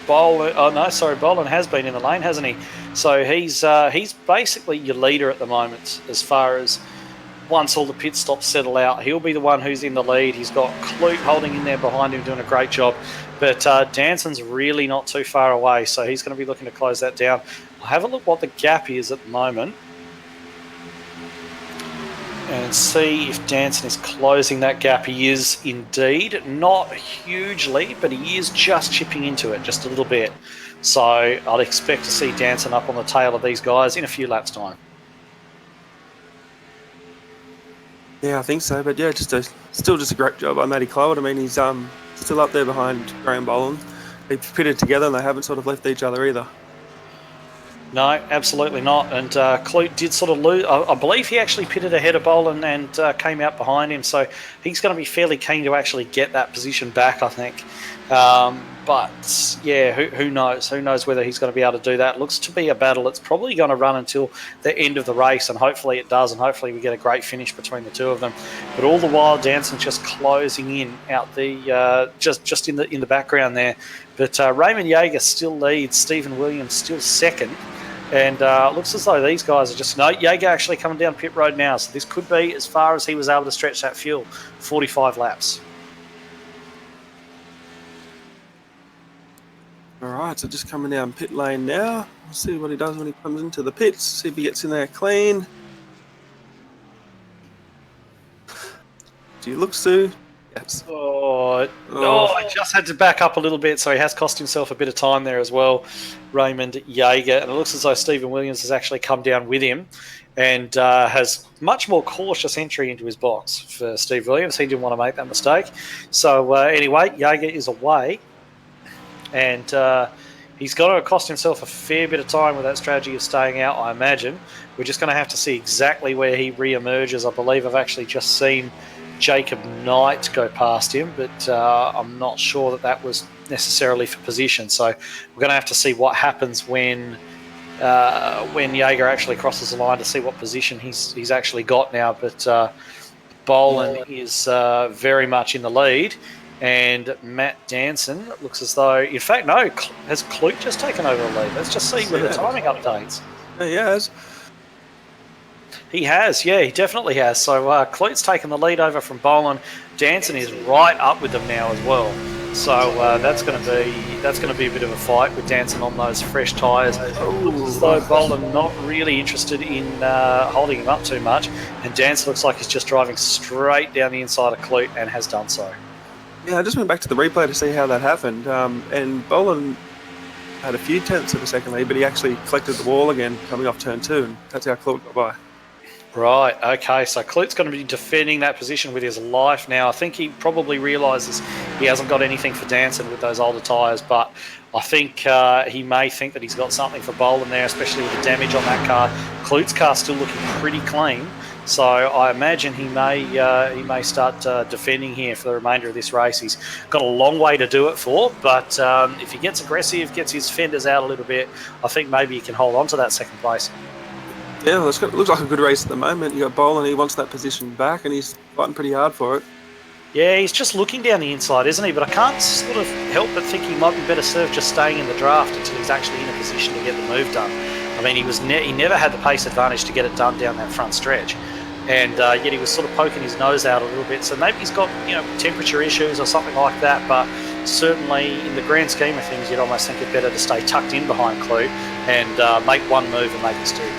Speaker 1: Boland has been in the lane, hasn't he? So he's basically your leader at the moment as far as once all the pit stops settle out. He'll be the one who's in the lead. He's got Clute holding in there behind him, doing a great job. But Danson's really not too far away, so he's going to be looking to close that down. I'll have a look what the gap is at the moment and see if Danson is closing that gap. He is indeed, not hugely, but he is just chipping into it just a little bit. So I'd expect to see Danson up on the tail of these guys in a few laps' time.
Speaker 2: Yeah, I think so. But yeah, still just a great job by Matty Cloward. I mean, he's still up there behind Graham Boland. They've pitted together and they haven't sort of left each other either.
Speaker 1: No, absolutely not. And Clute did sort of lose. I believe he actually pitted ahead of Boland and came out behind him. So he's going to be fairly keen to actually get that position back, I think. But yeah, who knows? Who knows whether he's going to be able to do that? Looks to be a battle. It's probably going to run until the end of the race, and hopefully it does, and hopefully we get a great finish between the two of them. But all the while, Danson's just closing in out the just in the background there. But Raymond Jaeger still leads. Stephen Williams still second. And it looks as though these guys are just... No, Jaeger actually coming down pit road now. So this could be as far as he was able to stretch that fuel, 45 laps.
Speaker 2: All right, so just coming down pit lane now. We'll see what he does when he comes into the pits. See if he gets in there clean. He looks to... Yes.
Speaker 1: Oh, no, I just had to back up a little bit, so he has cost himself a bit of time there as well, Raymond Yeager. And it looks as though Stephen Williams has actually come down with him and has much more cautious entry into his box for Steve Williams. He didn't want to make that mistake. So anyway, Yeager is away, and he's got to cost himself a fair bit of time with that strategy of staying out, I imagine. We're just going to have to see exactly where he re-emerges. I believe I've actually just seen Jacob Knight go past him, but I'm not sure that that was necessarily for position. So we're going to have to see what happens when Yeager actually crosses the line to see what position he's actually got now. But Boland is very much in the lead, and Matt Danson looks as though, in fact, no, has Clute just taken over the lead? Let's just see with the timing updates.
Speaker 2: He has.
Speaker 1: He has, yeah, he definitely has. So Clute's taken the lead over from Boland. Danson is right up with them now as well. So that's going to be a bit of a fight with Danson on those fresh tyres. Looks as though Boland not really interested in holding him up too much, and Danson looks like he's just driving straight down the inside of Clute and has done so.
Speaker 2: Yeah, I just went back to the replay to see how that happened, and Boland had a few tenths of a second lead, but he actually collected the wall again coming off turn 2, and that's how Clute got by.
Speaker 1: Right, okay, so Clute's going to be defending that position with his life now. I think he probably realises he hasn't got anything for Danson with those older tyres, but I think he may think that he's got something for Boland there, especially with the damage on that car. Clute's car's still looking pretty clean, so I imagine he may start defending here for the remainder of this race. He's got a long way to do it for, but if he gets aggressive, gets his fenders out a little bit, I think maybe he can hold on to that second place.
Speaker 2: Yeah, well, it looks like a good race at the moment. You got Boland, he wants that position back, and he's fighting pretty hard for it.
Speaker 1: Yeah, he's just looking down the inside, isn't he? But I can't sort of help but think he might be better served just staying in the draft until he's actually in a position to get the move done. I mean, he never had the pace advantage to get it done down that front stretch, and yet he was sort of poking his nose out a little bit. So maybe he's got temperature issues or something like that. But certainly, in the grand scheme of things, you'd almost think it better to stay tucked in behind Clute and make one move and make it stick.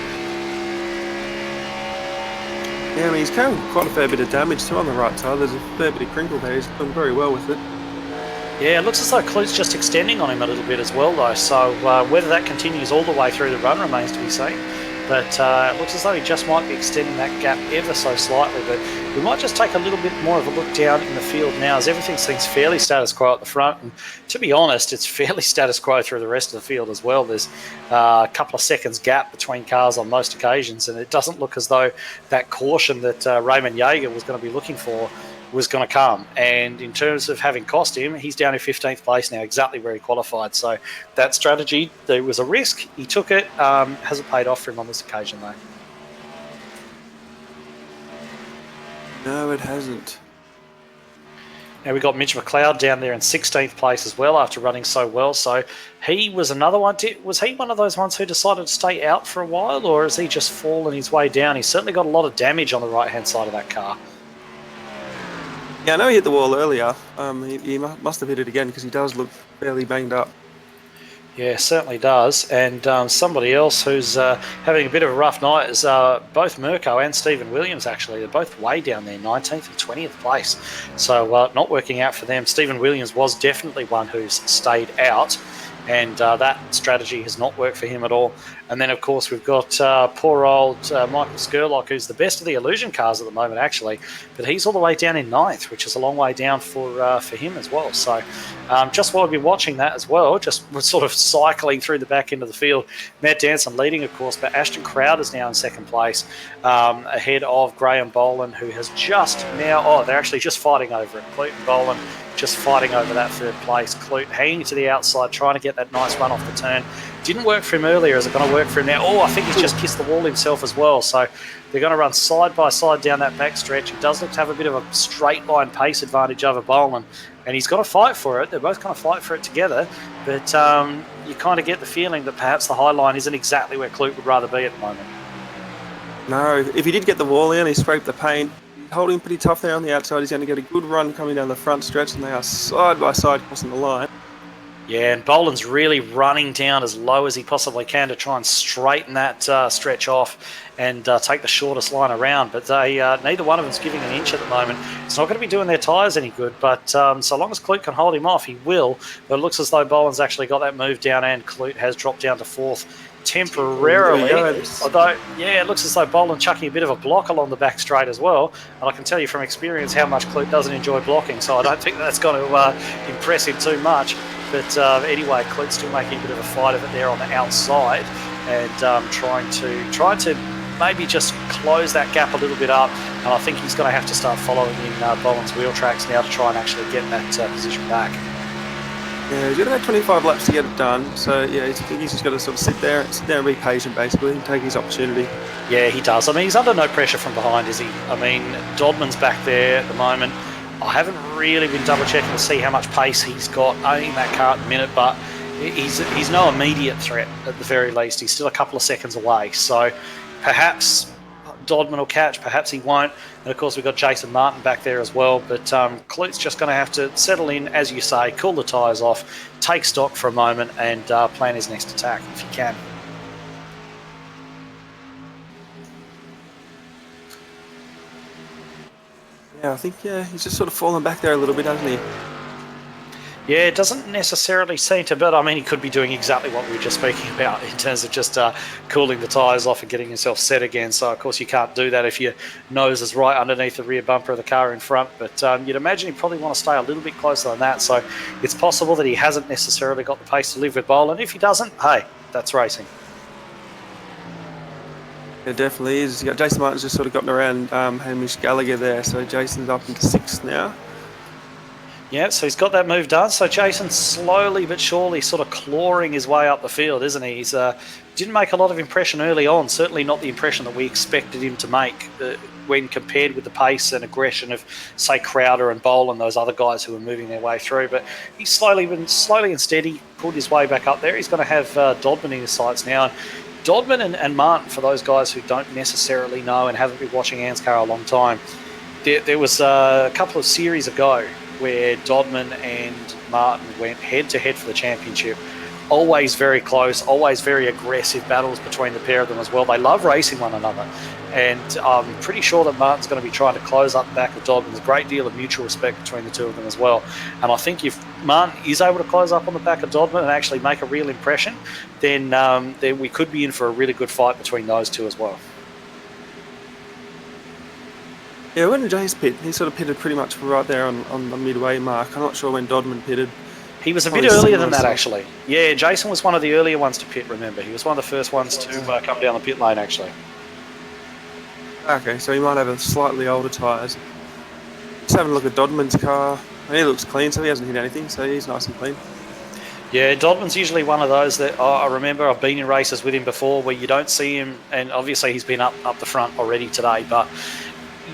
Speaker 2: Yeah, I mean, he's carrying quite a fair bit of damage too on the right side. There's a fair bit of crinkle there. He's done very well with it.
Speaker 1: Yeah, it looks as though Clute's just extending on him a little bit as well, though. So whether that continues all the way through the run remains to be seen. But it looks as though he just might be extending that gap ever so slightly. But we might just take a little bit more of a look down in the field now, as everything seems fairly status quo at the front. And to be honest, it's fairly status quo through the rest of the field as well. There's a couple of seconds gap between cars on most occasions, and it doesn't look as though that caution that Raymond Yeager was going to be looking for was going to come. And in terms of having cost him, he's down in 15th place now, exactly where he qualified. So that strategy, there was a risk. He took it. Hasn't paid off for him on this occasion, though.
Speaker 2: No, it hasn't.
Speaker 1: Now we've got Mitch McLeod down there in 16th place as well after running so well. So he was another one. Was he one of those ones who decided to stay out for a while, or has he just fallen his way down? He's certainly got a lot of damage on the right-hand side of that car.
Speaker 2: Yeah, I know he hit the wall earlier. He must have hit it again because he does look fairly banged up.
Speaker 1: Yeah, certainly does. And somebody else who's having a bit of a rough night is both Mirko and Stephen Williams, actually. They're both way down there, 19th and 20th place. So not working out for them. Stephen Williams was definitely one who's stayed out, and that strategy has not worked for him at all. And then, of course, we've got poor old Michael Skurlock, who's the best of the Illusion cars at the moment, actually. But he's all the way down in 9th, which is a long way down for him as well. So just while we've been watching that as well, just we're sort of cycling through the back end of the field. Matt Danson leading, of course, but Ashton Crowder is now in second place, ahead of Graham Boland, who has just now... they're actually just fighting over it. Clute and Boland just fighting over that third place. Clute hanging to the outside, trying to get that nice run off the turn. Didn't work for him earlier. Is it going to work for him now? I think he's just kissed the wall himself as well. So they're going to run side by side down that back stretch. He does look to have a bit of a straight line pace advantage over Boland, and he's got to fight for it. They're both going to fight for it together, but you kind of get the feeling that perhaps the high line isn't exactly where Clute would rather be at the moment.
Speaker 2: No, if he did get the wall in, he scraped the paint. He's holding pretty tough there on the outside. He's going to get a good run coming down the front stretch, and they are side by side crossing the line.
Speaker 1: Yeah, and Boland's really running down as low as he possibly can to try and straighten that stretch off and take the shortest line around. But they neither one of them's giving an inch at the moment. It's not going to be doing their tyres any good, but so long as Clute can hold him off, he will. But it looks as though Boland's actually got that move down, and Clute has dropped down to fourth temporarily. Although, yeah, it looks as though Boland chucking a bit of a block along the back straight as well. And I can tell you from experience how much Clute doesn't enjoy blocking, so I don't think that's going to impress him too much. But anyway, Clute's still making a bit of a fight of it there on the outside, and trying to maybe just close that gap a little bit up. And I think he's going to have to start following in Boland's wheel tracks now to try and actually get that position back.
Speaker 2: Yeah, he's got about 25 laps to get it done. So yeah, I think he's just got to sort of sit there and be patient, basically, and take his opportunity.
Speaker 1: Yeah, he does. I mean, he's under no pressure from behind, is he? I mean, Dodman's back there at the moment. I haven't really been double checking to see how much pace he's got owning that car at the minute, but he's no immediate threat at the very least. He's still a couple of seconds away. So perhaps Dodman will catch, perhaps he won't. And of course, we've got Jason Martin back there as well. But Clute's just going to have to settle in, as you say, cool the tyres off, take stock for a moment, and plan his next attack if he can.
Speaker 2: Yeah, I think he's just sort of fallen back there a little bit, hasn't he?
Speaker 1: Yeah, it doesn't necessarily seem to, but I mean, he could be doing exactly what we were just speaking about in terms of just cooling the tyres off and getting himself set again. So, of course, you can't do that if your nose is right underneath the rear bumper of the car in front. But you'd imagine he'd probably want to stay a little bit closer than that. So it's possible that he hasn't necessarily got the pace to live with Boland. If he doesn't, hey, that's racing.
Speaker 2: It definitely is. You got Jason Martin's just sort of gotten around Hamish Gallagher there, so Jason's up into 6th now.
Speaker 1: Yeah, so he's got that move done. So Jason's slowly but surely sort of clawing his way up the field, isn't he? He's didn't make a lot of impression early on, certainly not the impression that we expected him to make when compared with the pace and aggression of, say, Crowder and Boland, those other guys who were moving their way through. But he's slowly and steady pulled his way back up there. He's going to have Dodman in his sights now. Dodman and Martin, for those guys who don't necessarily know and haven't been watching ANZCAR a long time, there was a couple of series ago where Dodman and Martin went head-to-head for the championship. Always very close, always very aggressive battles between the pair of them as well. They love racing one another. And I'm pretty sure that Martin's going to be trying to close up the back of Dodman. There's a great deal of mutual respect between the two of them as well. And I think if Martin is able to close up on the back of Dodman and actually make a real impression, then we could be in for a really good fight between those two as well.
Speaker 2: Yeah, when did Jace pit? He sort of pitted pretty much right there on the midway mark. I'm not sure when Dodman pitted.
Speaker 1: He was a bit earlier than that, actually. Yeah, Jason was one of the earlier ones to pit, remember. He was one of the first ones to come down the pit lane, actually.
Speaker 2: Okay, so he might have a slightly older tyres. Just having a look at Dodman's car. He looks clean, so he hasn't hit anything, so he's nice and clean.
Speaker 1: Yeah, Dodman's usually one of those that I remember I've been in races with him before where you don't see him, and obviously he's been up the front already today, but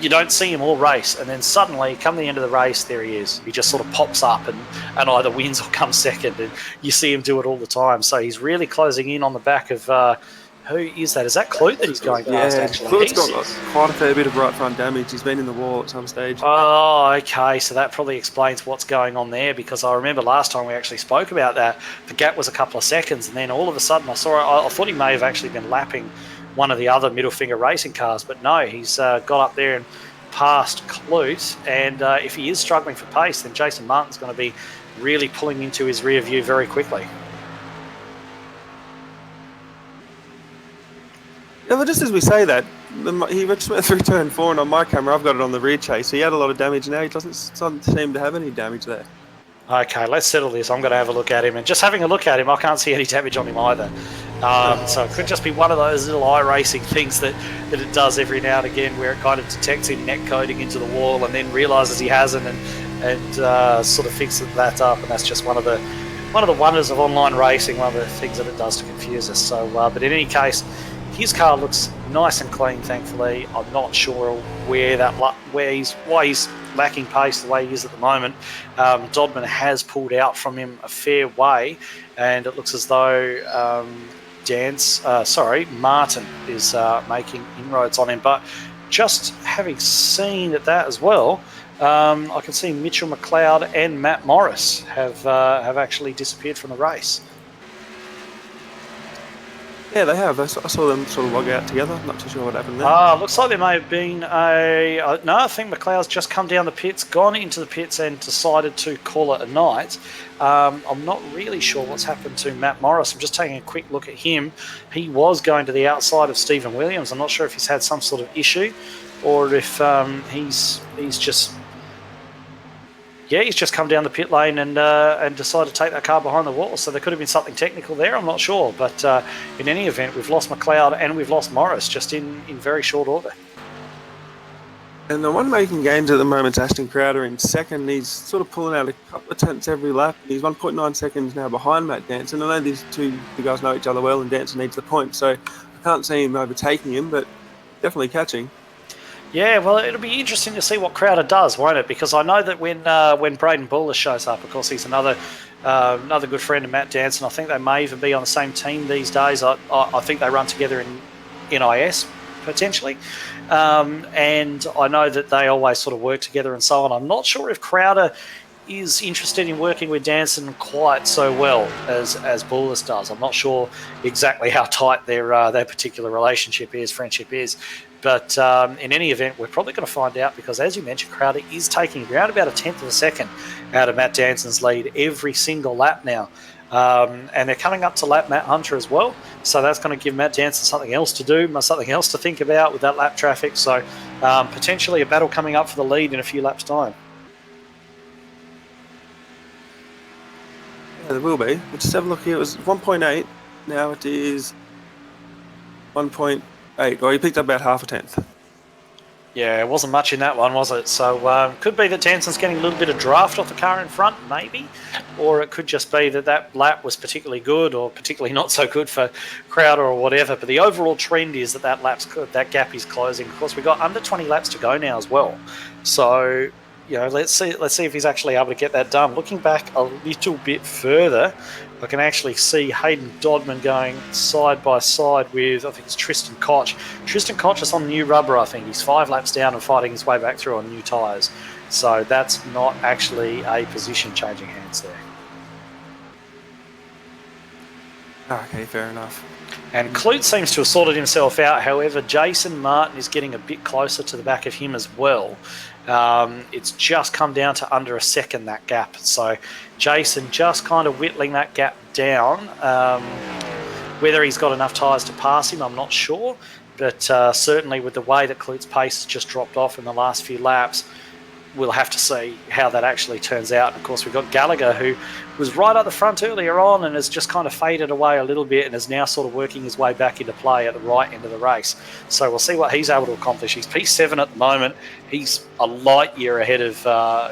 Speaker 1: you don't see him all race, and then suddenly, come the end of the race, there he is. He just sort of pops up and either wins or comes second, and you see him do it all the time. So he's really closing in on the back of, who is that? Is that Clute that he's going past, actually?
Speaker 2: Clute's got quite a fair bit of right front damage. He's been in the wall at some stage.
Speaker 1: Oh, okay, so that probably explains what's going on there, because I remember last time we actually spoke about that, the gap was a couple of seconds, and then all of a sudden I thought he may have actually been lapping one of the other middle finger racing cars, but no, he's got up there and passed Clute, and if he is struggling for pace, then Jason Martin's going to be really pulling into his rear view very quickly.
Speaker 2: Yeah, but just as we say that, he just went through turn 4, and on my camera I've got it on the rear chase. He had a lot of damage. Now he doesn't seem to have any damage there.
Speaker 1: Okay, let's settle this. I'm going to have a look at him, and just having a look at him, I can't see any damage on him either. So it could just be one of those little iRacing things that it does every now and again, where it kind of detects him neck coding into the wall and then realises he hasn't, and sort of fixes that up. And that's just one of the wonders of online racing, one of the things that it does to confuse us. So, but in any case, his car looks nice and clean, thankfully. I'm not sure why he's lacking pace the way he is at the moment. Dodman has pulled out from him a fair way, and it looks as though Martin is making inroads on him. But just having seen that as well, I can see Mitchell McLeod and Matt Morris have actually disappeared from the race.
Speaker 2: Yeah, they have. I saw them sort of log out together. Not too sure what happened there.
Speaker 1: Looks like there may have been no, I think McLeod's just come down the pits, gone into the pits and decided to call it a night. I'm not really sure what's happened to Matt Morris. I'm just taking a quick look at him. He was going to the outside of Stephen Williams. I'm not sure if he's had some sort of issue or if he's just come down the pit lane and decided to take that car behind the wall. So there could have been something technical there. I'm not sure. But in any event, we've lost McLeod and we've lost Morris just in very short order.
Speaker 2: And the one making gains at the moment is Ashton Crowder in second. He's sort of pulling out a couple of tenths every lap. He's 1.9 seconds now behind Matt Danson. I know these two guys know each other well, and Danson needs the point, so I can't see him overtaking him, but definitely catching.
Speaker 1: Yeah, well, it'll be interesting to see what Crowder does, won't it? Because I know that when Braden Buller shows up, of course, he's another good friend of Matt Danson. I think they may even be on the same team these days. I think they run together in NIS, potentially. And I know that they always sort of work together and so on. I'm not sure if Crowder is interested in working with Danson quite so well as Bullis does. I'm not sure exactly how tight their particular friendship is. But in any event, we're probably going to find out because, as you mentioned, Crowder is taking around about a tenth of a second out of Matt Danson's lead every single lap now. And they're coming up to lap Matt Hunter as well. So that's going to give Matt Danson something else to do, something else to think about with that lap traffic. So potentially a battle coming up for the lead in a few laps' time.
Speaker 2: Yeah, there will be. We'll just have a look here. It was 1.8. Now it is 1.8. Well, he picked up about half a tenth.
Speaker 1: Yeah, it wasn't much in that one, was it? So could be that Danson's getting a little bit of draft off the car in front, maybe. Or it could just be that lap was particularly good or particularly not so good for Crowder or whatever. But the overall trend is that gap is closing. Of course, we've got under 20 laps to go now as well. So, let's see if he's actually able to get that done. Looking back a little bit further, I can actually see Hayden Dodman going side by side with, I think it's Tristan Koch. Tristan Koch is on new rubber, I think. He's 5 laps down and fighting his way back through on new tyres. So that's not actually a position changing hands there.
Speaker 2: Okay, fair enough.
Speaker 1: And Clute seems to have sorted himself out. However, Jason Martin is getting a bit closer to the back of him as well. It's just come down to under a second, that gap. So Jason just kind of whittling that gap down. Whether he's got enough tyres to pass him, I'm not sure. But certainly with the way that Clute's pace has just dropped off in the last few laps, we'll have to see how that actually turns out. And of course, we've got Gallagher, who was right up the front earlier on and has just kind of faded away a little bit and is now sort of working his way back into play at the right end of the race. So we'll see what he's able to accomplish. He's P7 at the moment. He's a light year ahead of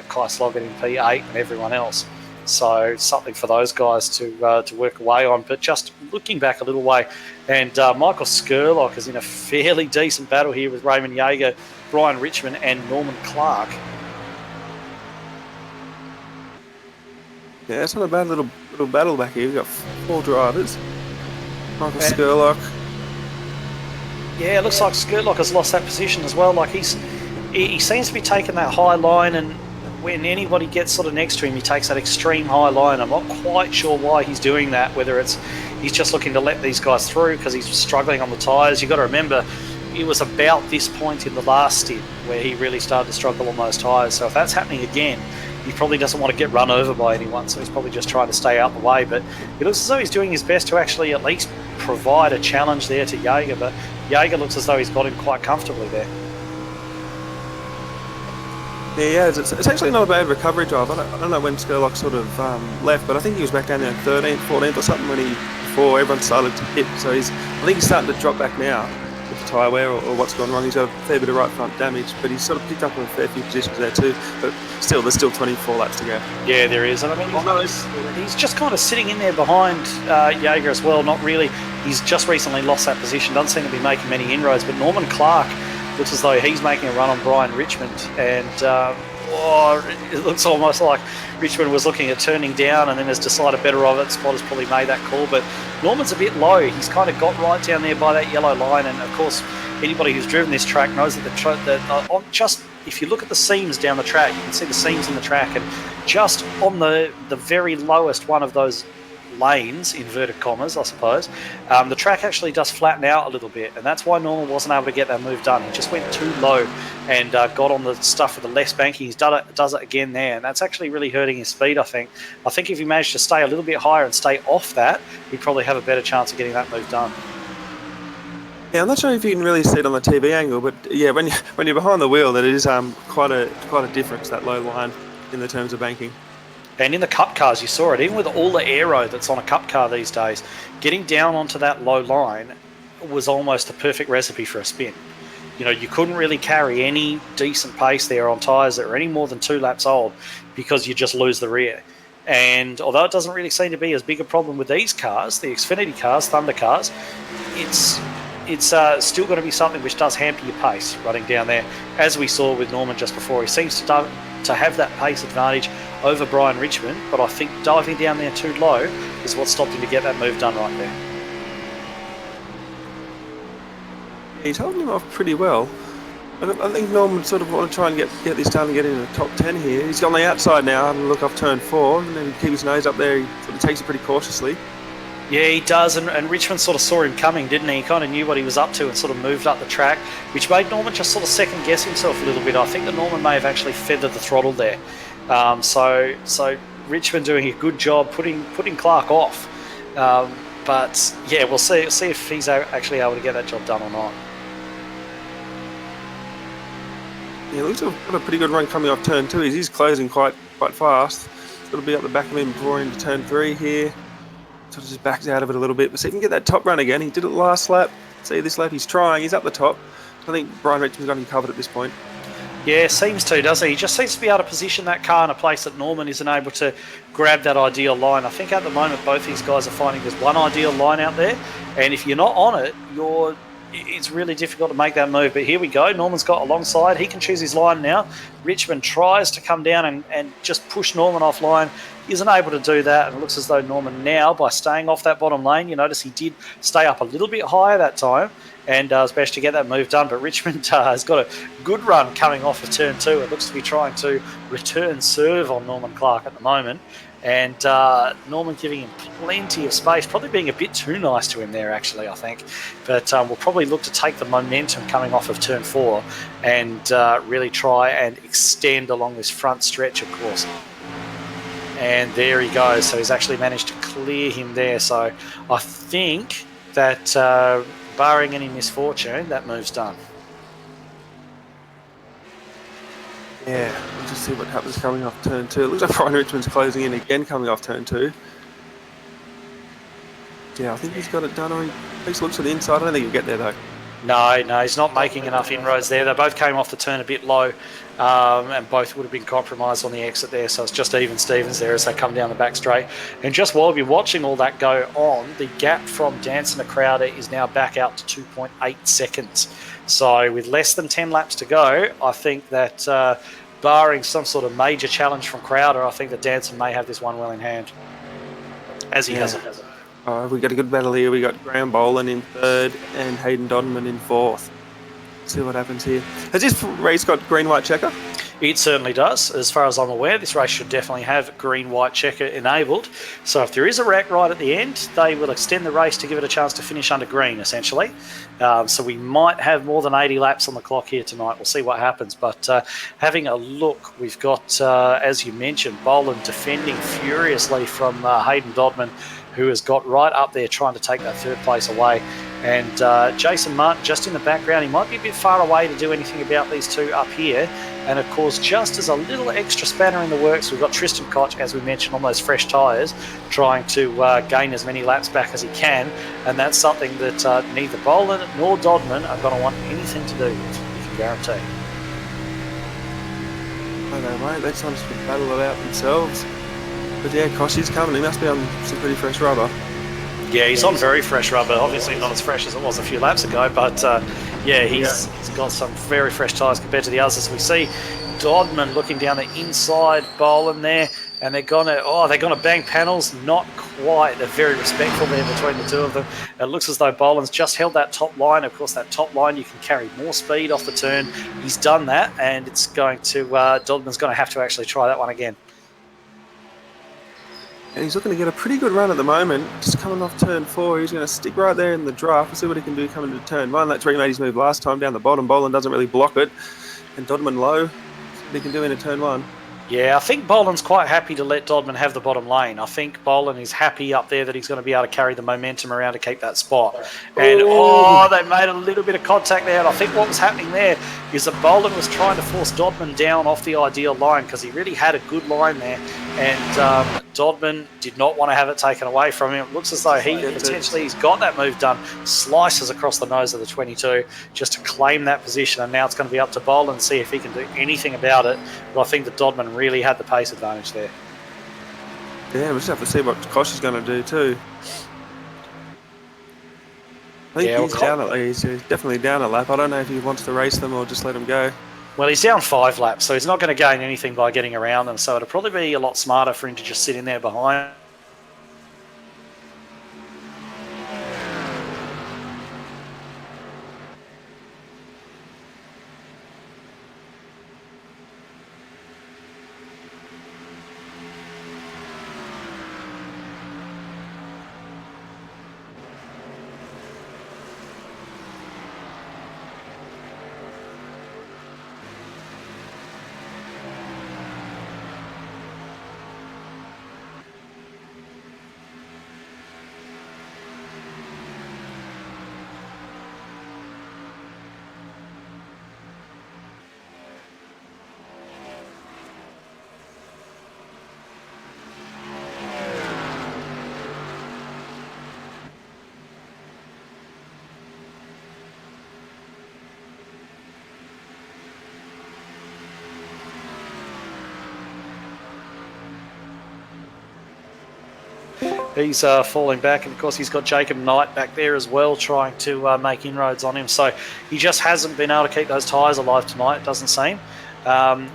Speaker 1: Kai Sloggett in P8 and everyone else. So something for those guys to work away on. But just looking back a little way, and Michael Skurlock is in a fairly decent battle here with Raymond Yeager, Brian Richmond and Norman Clark.
Speaker 2: Yeah, it's not a bad little battle back here. We've got 4 drivers. Michael Skurlock.
Speaker 1: Yeah, it looks like Skurlock has lost that position as well. Like he seems to be taking that high line, and when anybody gets sort of next to him, he takes that extreme high line. I'm not quite sure why he's doing that, whether it's he's just looking to let these guys through because he's struggling on the tyres. You've got to remember, it was about this point in the last stint where he really started to struggle on those tyres. So if that's happening again, he probably doesn't want to get run over by anyone, so he's probably just trying to stay out the way. But it looks as though he's doing his best to actually at least provide a challenge there to Yeager, but Yeager looks as though he's got him quite comfortably there.
Speaker 2: Yeah, it's actually not a bad recovery drive. I don't know when Skurlock sort of left, but I think he was back down there 13th, 14th or something before everyone started to hit. So I think he's starting to drop back now with the tyre wear or what's gone wrong. He's got a fair bit of right front damage, but he's sort of picked up a fair few positions there too. But still, there's still 24 laps to go.
Speaker 1: Yeah, there is. And I mean, he's just kind of sitting in there behind Yeager as well. Not really. He's just recently lost that position. Doesn't seem to be making many inroads. But Norman Clark looks as though he's making a run on Brian Richmond. And it looks almost like Richmond was looking at turning down and then has decided better of it. Spotter's probably made that call. But Norman's a bit low. He's kind of got right down there by that yellow line. And, of course, anybody who's driven this track knows that just if you look at the seams down the track, you can see the seams in the track, and just on the very lowest one of those lanes, inverted commas, I suppose, the track actually does flatten out a little bit, and that's why Norman wasn't able to get that move done. He just went too low and got on the stuff with the less banking. He does it again there, and that's actually really hurting his speed, I think. I think if he managed to stay a little bit higher and stay off that, he'd probably have a better chance of getting that move done.
Speaker 2: Yeah, I'm not sure if you can really see it on the TV angle, but yeah, when you're behind the wheel, that is quite a difference, that low line in the terms of banking.
Speaker 1: And in the cup cars, you saw it, even with all the aero that's on a cup car these days, getting down onto that low line was almost a perfect recipe for a spin. You know, you couldn't really carry any decent pace there on tyres that were any more than 2 laps old because you just lose the rear. And although it doesn't really seem to be as big a problem with these cars, the Xfinity cars, Thunder cars, it's still going to be something which does hamper your pace running down there, as we saw with Norman just before. He seems to have that pace advantage over Brian Richmond, but I think diving down there too low is what stopped him to get that move done right there.
Speaker 2: He's holding him off pretty well. I think Norman sort of want to try and get this done and get in the top 10 here. He's on the outside now, having a look off turn 4, and then he keeps his nose up there. He sort of takes it pretty cautiously.
Speaker 1: Yeah, he does, and Richmond sort of saw him coming, didn't he? He kind of knew what he was up to and sort of moved up the track, which made Norman just sort of second-guess himself a little bit. I think that Norman may have actually feathered the throttle there. So Richmond doing a good job putting Clark off. But, yeah, we'll see if he's actually able to get that job done or not.
Speaker 2: Yeah, looks like he's got a pretty good run coming off turn 2. He's closing quite fast. Got to be up the back of him before into turn 3 here. Sort of just backs out of it a little bit, but see if he can get that top run again. He did it last lap. See, this lap he's trying. He's up the top. I think Brian Richmond's got him covered at this point.
Speaker 1: Yeah, seems to, doesn't he? He just seems to be able to position that car in a place that Norman isn't able to grab that ideal line. I think at the moment both these guys are finding there's one ideal line out there, and if you're not on it, it's really difficult to make that move. But here we go. Norman's got alongside. He can choose his line now. Richmond tries to come down and just push Norman offline. Isn't able to do that, and it looks as though Norman now, by staying off that bottom lane, you notice he did stay up a little bit higher that time and was managed to get that move done. But Richmond has got a good run coming off of turn 2. It looks to be trying to return serve on Norman Clark at the moment. And Norman giving him plenty of space, probably being a bit too nice to him there, actually, I think. But we'll probably look to take the momentum coming off of turn 4 and really try and extend along this front stretch, of course. And there he goes. So he's actually managed to clear him there. So I think that, barring any misfortune, that move's done.
Speaker 2: Yeah, we'll just see what happens coming off turn 2. It looks like Brian Richmond's closing in again coming off turn 2. Yeah, I think he's got it done. Or he at least looks to the inside. I don't think he'll get there, though.
Speaker 1: No, he's not making enough inroads there. They both came off the turn a bit low, and both would have been compromised on the exit there. So it's just even Stevens there as they come down the back straight. And just while you're watching all that go on, the gap from Danson to Crowder is now back out to 2.8 seconds. So with less than 10 laps to go, I think that barring some sort of major challenge from Crowder, I think that Danson may have this one well in hand, as he has it.
Speaker 2: We got a good battle here. We got Graham Boland in 3rd and Hayden Dodman in 4th. See what happens here. Has this race got green, white checker?
Speaker 1: It certainly does. As far as I'm aware, this race should definitely have green, white checker enabled. So if there is a wreck right at the end, they will extend the race to give it a chance to finish under green, essentially. So we might have more than 80 laps on the clock here tonight. We'll see what happens. But having a look, we've got, as you mentioned, Boland defending furiously from Hayden Dodman, who has got right up there trying to take that 3rd place away. And Jason Martin just in the background. He might be a bit far away to do anything about these two up here. And, of course, just as a little extra spanner in the works, we've got Tristan Koch, as we mentioned, on those fresh tyres, trying to gain as many laps back as he can. And that's something that neither Boland nor Dodman are going to want anything to do with, you can guarantee.
Speaker 2: I don't know, mate. They're trying to battle it out themselves. But yeah, Koch is coming. He must be on some pretty fresh rubber.
Speaker 1: Yeah, he's on very fresh rubber. Obviously not as fresh as it was a few laps ago, but yeah, he's got some very fresh tyres compared to the others. We see Dodman looking down the inside, Boland there, and they're gonna bang panels. Not quite. They're very respectful there between the two of them. It looks as though Boland's just held that top line. Of course, that top line you can carry more speed off the turn. He's done that, and it's going to Dodman's going to have to actually try that one again.
Speaker 2: And he's looking to get a pretty good run at the moment. Just coming off turn 4, he's going to stick right there in the draft and see what he can do coming into turn 1. That's where he made his move last time down the bottom. Boland doesn't really block it, and Dodman low. See what he can do into turn 1.
Speaker 1: Yeah, I think Boland's quite happy to let Dodman have the bottom lane. I think Boland is happy up there that he's going to be able to carry the momentum around to keep that spot. And, they made a little bit of contact there. And I think what was happening there is that Boland was trying to force Dodman down off the ideal line because he really had a good line there. And Dodman did not want to have it taken away from him. It looks as though he's got that move done. Slices across the nose of the 22 just to claim that position. And now it's going to be up to Boland to see if he can do anything about it. But I think that Dodman really had the pace advantage there.
Speaker 2: Yeah, we'll just have to see what Kosh is going to do too. I think he's definitely down a lap. I don't know if he wants to race them or just let them go.
Speaker 1: Well, he's down 5 laps, so he's not going to gain anything by getting around them. So it'll probably be a lot smarter for him to just sit in there behind. He's falling back, and of course he's got Jacob Knight back there as well trying to make inroads on him. So he just hasn't been able to keep those tyres alive tonight, it doesn't seem,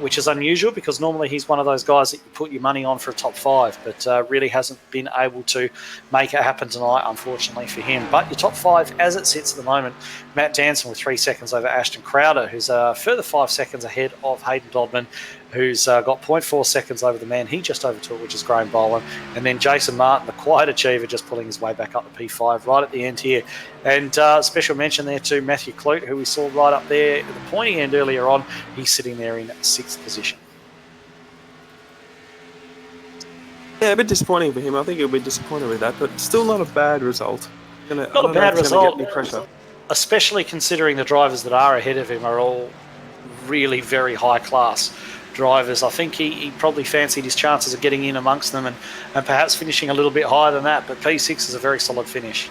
Speaker 1: which is unusual because normally he's one of those guys that you put your money on for a top 5, but really hasn't been able to make it happen tonight, unfortunately for him. But your top 5 as it sits at the moment, Matt Danson with 3 seconds over Ashton Crowder, who's a further 5 seconds ahead of Hayden Dodman, who's got 0.4 seconds over the man he just overtook, which is Graham Boland. And then Jason Martin, the quiet achiever, just pulling his way back up the P5 right at the end here. And special mention there to Matthew Clute, who we saw right up there at the pointy end earlier on. He's sitting there in 6th position.
Speaker 2: Yeah, a bit disappointing for him. I think he'll be disappointed with that, but still not a bad result.
Speaker 1: Not a bad result, especially considering the drivers that are ahead of him are all really very high class drivers. I think he probably fancied his chances of getting in amongst them and perhaps finishing a little bit higher than that, but P6 is a very solid finish,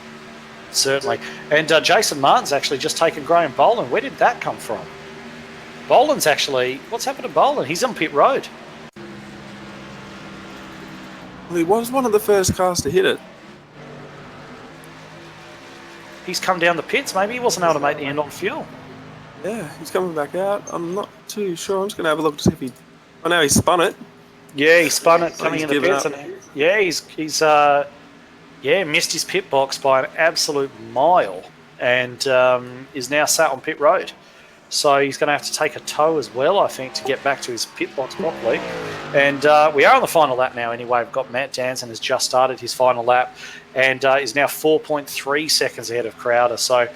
Speaker 1: certainly. And Jason Martin's actually just taken Graham Boland. Where did that come from? Boland's actually, what's happened to Boland? He's on pit road.
Speaker 2: Well, he was one of the first cars to hit it.
Speaker 1: He's come down the pits. Maybe he wasn't able to make the end on fuel.
Speaker 2: Yeah, he's coming back out. I'm not too sure. I'm just going to have a look to see if he... I know he spun it.
Speaker 1: Yeah, he spun it coming in the pits. And he's missed his pit box by an absolute mile and is now sat on pit road. So he's going to have to take a tow as well, I think, to get back to his pit box properly. And we are on the final lap now anyway. We've got Matt Danson has just started his final lap and is now 4.3 seconds ahead of Crowder. So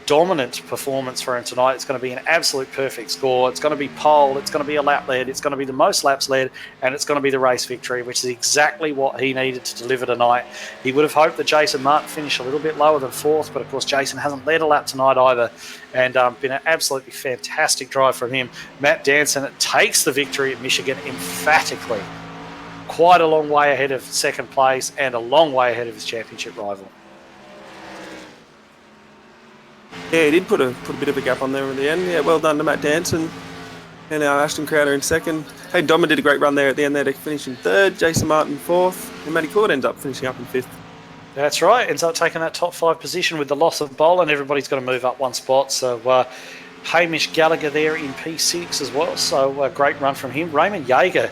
Speaker 1: dominant performance for him tonight. It's going to be an absolute perfect score. It's going to be pole. It's going to be a lap lead. It's going to be the most laps led, and it's going to be the race victory, which is exactly what he needed to deliver tonight. He would have hoped that Jason Martin finished a little bit lower than 4th, but of course Jason hasn't led a lap tonight either, and been an absolutely fantastic drive from him. Matt Danson takes the victory at Michigan emphatically. Quite a long way ahead of 2nd place and a long way ahead of his championship rival.
Speaker 2: Yeah, he did put a bit of a gap on there in the end. Yeah, well done to Matt Danson. And now Ashton Crowder in 2nd. Hey, Dodman did a great run there at the end there to finish in 3rd. Jason Martin 4th. And Matty Court ends up finishing up in 5th.
Speaker 1: That's right. Ends up taking that top 5 position with the loss of Boland. Everybody's got to move up one spot. So Hamish Gallagher there in P6 as well. So great run from him. Raymond Yeager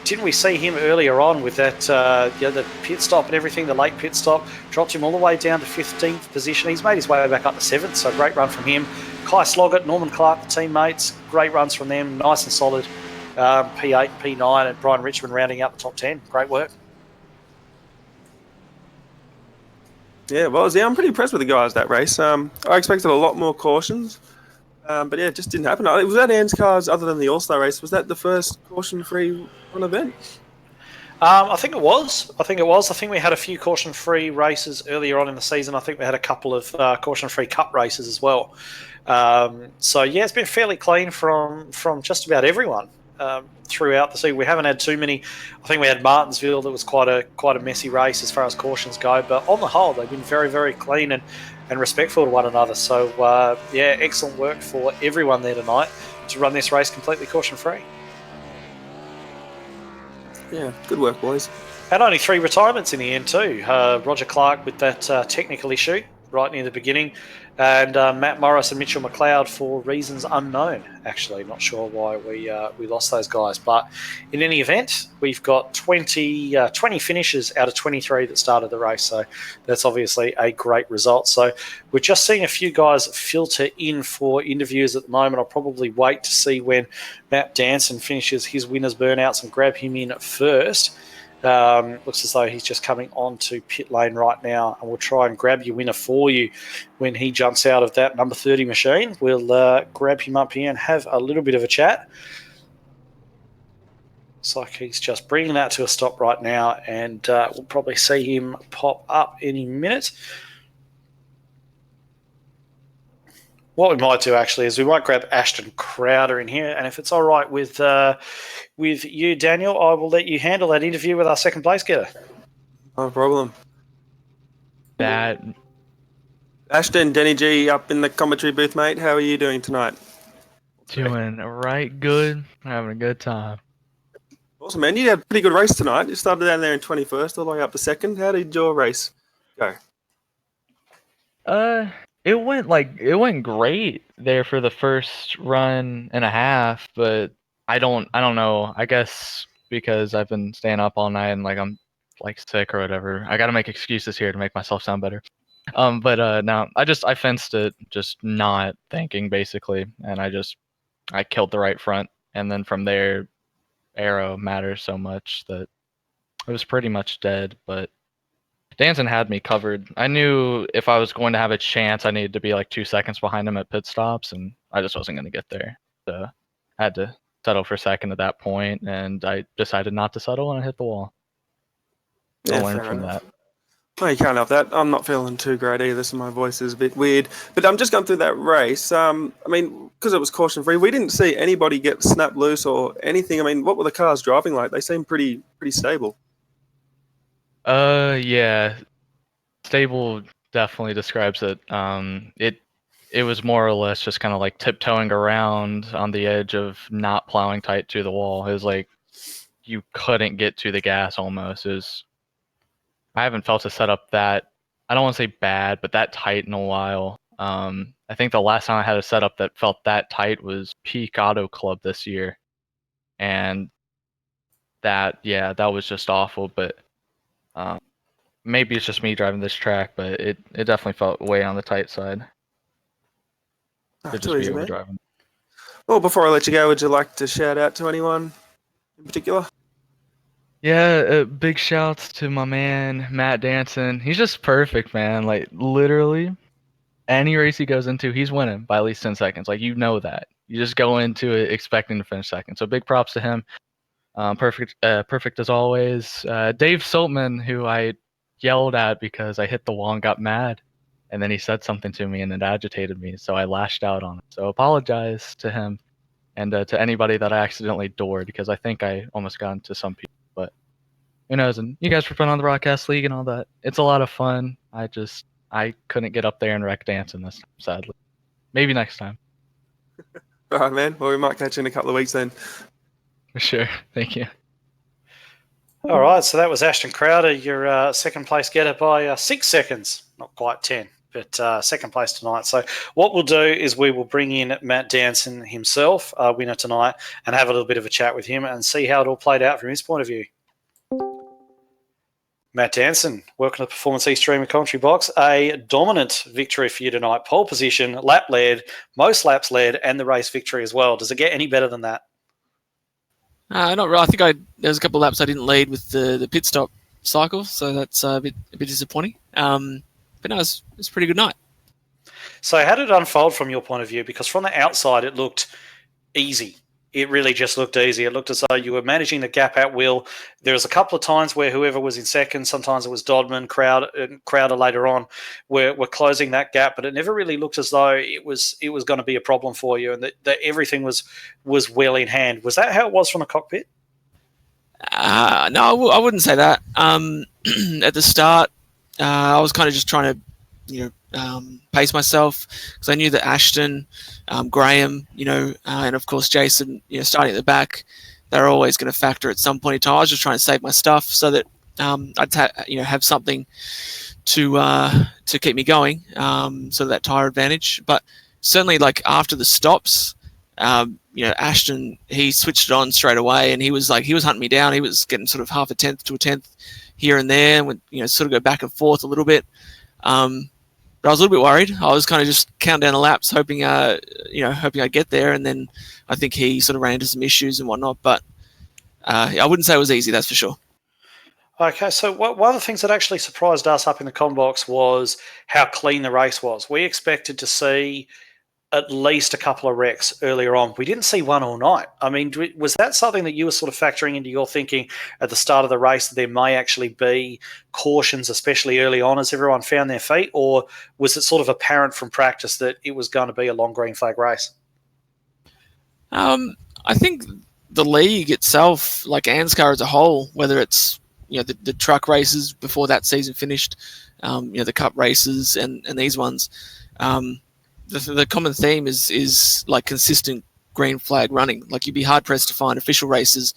Speaker 1: didn't we see him earlier on with that the pit stop and everything, the late pit stop, dropped him all the way down to 15th position. He's made his way back up to 7th, so great run from him. Kai Sloggett, Norman Clark, the teammates, great runs from them, nice and solid. P8, P9, and Brian Richmond rounding out the top 10. Great work.
Speaker 2: Yeah, well, I'm pretty impressed with the guys that race. I expected a lot more cautions. But yeah, it just didn't happen. Was that ANZCAR's, other than the All-Star race, was that the first caution-free event?
Speaker 1: I think it was. I think we had a few caution-free races earlier on in the season. I think we had a couple of caution-free cup races as well. So yeah, it's been fairly clean from just about everyone throughout the season. We haven't had too many. I think we had Martinsville. That was quite a messy race as far as cautions go. But on the whole, they've been very, very clean and respectful to one another. So yeah, excellent work for everyone there tonight to run this race completely caution-free.
Speaker 2: Yeah, good work, boys.
Speaker 1: And only 3 retirements in the end too. Roger Clark with that technical issue right near the beginning, and Matt Morris and Mitchell McLeod for reasons unknown. Actually, not sure why we lost those guys, but in any event, we've got 20 finishes out of 23 that started the race, so that's obviously a great result. So we're just seeing a few guys filter in for interviews at the moment. I'll probably wait to see when Matt Danson finishes his winners burnouts and grab him in first. Looks as though he's just coming onto pit lane right now, and we'll try and grab your winner for you when he jumps out of that number 30 machine. We'll grab him up here and have a little bit of a chat. Looks like he's just bringing that to a stop right now, and we'll probably see him pop up any minute. What we might do actually is we might grab Ashton Crowder in here, and if it's all right with you, Daniel, I will let you handle that interview with our second place getter.
Speaker 2: No problem.
Speaker 3: That
Speaker 2: Ashton, Denny G up in the commentary booth, mate. How are you doing tonight?
Speaker 3: doing right good, having a good time.
Speaker 2: Awesome, man. You had a pretty good race tonight. You started down there in 21st all the way up to 2nd. How did your race go?
Speaker 3: It went great there for the first run and a half, but I don't know. I guess because I've been staying up all night and like I'm like sick or whatever. I gotta make excuses here to make myself sound better. But no, I fenced it, just not thinking basically, and I killed the right front, and then from there, aero matters so much that it was pretty much dead. But Danson had me covered. I knew if I was going to have a chance, I needed to be like 2 seconds behind him at pit stops, and I just wasn't going to get there. So I had to settle for second at that point, and I decided not to settle, and I hit the wall.
Speaker 2: Yeah,
Speaker 3: I learned
Speaker 2: fair
Speaker 3: from
Speaker 2: enough.
Speaker 3: that.
Speaker 2: Oh, you can't have that. I'm not feeling too great either, so my voice is a bit weird. But I'm just going through that race. I mean, because it was caution-free, we didn't see anybody get snapped loose or anything. I mean, what were the cars driving like? They seemed pretty stable.
Speaker 3: Yeah. Stable definitely describes it. It was more or less just kind of like tiptoeing around on the edge of not plowing tight to the wall. It was like you couldn't get to the gas almost. I haven't felt a setup that, I don't want to say bad, but that tight in a while. I think the last time I had a setup that felt that tight was Peak Auto Club this year, and that was just awful. But maybe it's just me driving this track, but it definitely felt way on the tight side. Could just be
Speaker 2: Too easy, man.
Speaker 3: overdriving.
Speaker 2: Well, before I let you go, would you like to shout out to anyone in particular?
Speaker 3: Yeah, big shouts to my man Matt Danson. He's just perfect, man. Like literally, any race he goes into, he's winning by at least 10 seconds. Like you know that. You just go into it expecting to finish second. So big props to him. Perfect as always. Dave Siltman, who I yelled at because I hit the wall and got mad, and then he said something to me and it agitated me, so I lashed out on it. So apologize to him and to anybody that I accidentally doored, because I think I almost got into some people. But who knows? And you guys for putting on the broadcast league and all that. It's a lot of fun. I couldn't get up there and wreck dancing this time, sadly. Maybe next time.
Speaker 2: All right, man. Well, we might catch you in a couple of weeks then.
Speaker 3: For sure. Thank you.
Speaker 1: All right, so that was Ashton Crowder, your second place getter by 6 seconds, not quite 10. but second place tonight. So what we'll do is we will bring in Matt Danson himself, winner tonight, and have a little bit of a chat with him and see how it all played out from his point of view. Matt Danson, welcome to the Performance East Streamer Commentary Box. A dominant victory for you tonight. Pole position, lap led, most laps led, and the race victory as well. Does it get any better than that?
Speaker 4: Not really. I think there was a couple of laps I didn't lead with the pit stop cycle, so that's a bit disappointing. But no, it's a pretty good night.
Speaker 1: So how did it unfold from your point of view? Because from the outside, it looked easy. It really just looked easy. It looked as though you were managing the gap at will. There was a couple of times where whoever was in second, sometimes it was Dodman, Crowder later on, were closing that gap, but it never really looked as though it was going to be a problem for you and that everything was well in hand. Was that how it was from the cockpit?
Speaker 4: No, I wouldn't say that. At the start, I was kind of just trying to, pace myself because I knew that Ashton, Graham, and of course Jason, starting at the back, they're always going to factor at some point in time. I was just trying to save my stuff so that I'd have something to keep me going, so that tire advantage. But certainly, like after the stops, Ashton, he switched it on straight away, and he was hunting me down. He was getting sort of half a tenth to a tenth here and there, and would sort of go back and forth a little bit. But I was a little bit worried. I was kind of just counting down the laps, hoping I'd get there, and then I think he sort of ran into some issues and whatnot. But I wouldn't say it was easy, that's for sure.
Speaker 1: Okay, so one of the things that actually surprised us up in the com box was how clean the race was. We expected to see at least a couple of wrecks earlier on. We didn't see one all night. I mean, was that something that you were sort of factoring into your thinking at the start of the race, that there may actually be cautions, especially early on, as everyone found their feet? Or was it sort of apparent from practice that it was going to be a long green flag race?
Speaker 4: I think the league itself, like ANZCAR as a whole, whether it's the truck races before that season finished, the cup races and these ones, the common theme is like consistent green flag running. Like you'd be hard pressed to find official races,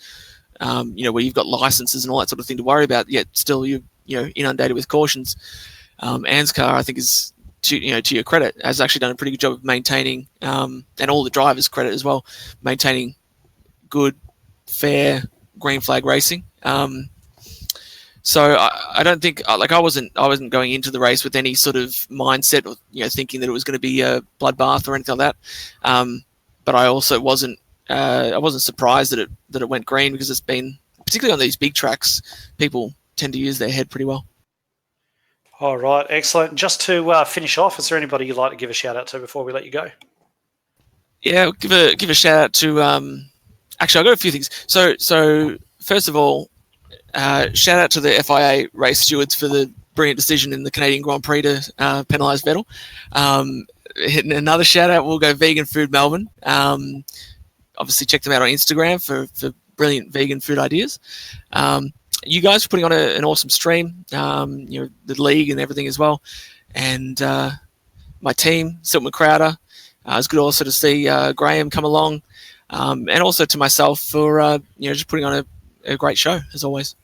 Speaker 4: where you've got licenses and all that sort of thing to worry about, yet still you're inundated with cautions. ANZCAR, I think, is to your credit, has actually done a pretty good job of maintaining, and all the drivers' credit as well, maintaining good, fair green flag racing. So I don't think I wasn't going into the race with any sort of mindset or thinking that it was going to be a bloodbath or anything like that. But I also wasn't surprised that it went green, because it's been, particularly on these big tracks, people tend to use their head pretty well.
Speaker 1: All right, excellent. Just to finish off, is there anybody you'd like to give a shout out to before we let you go?
Speaker 4: Yeah, I'll give a shout out to. Actually, I've got a few things. So first of all, shout out to the FIA race stewards for the brilliant decision in the Canadian Grand Prix to penalise Vettel. Hitting another shout out, we'll go Vegan Food Melbourne. Obviously, check them out on Instagram for brilliant vegan food ideas. You guys are putting on an awesome stream. The league and everything as well, and my team, Silton Crowder. It's good also to see Graham come along, and also to myself for just putting on a great show as always.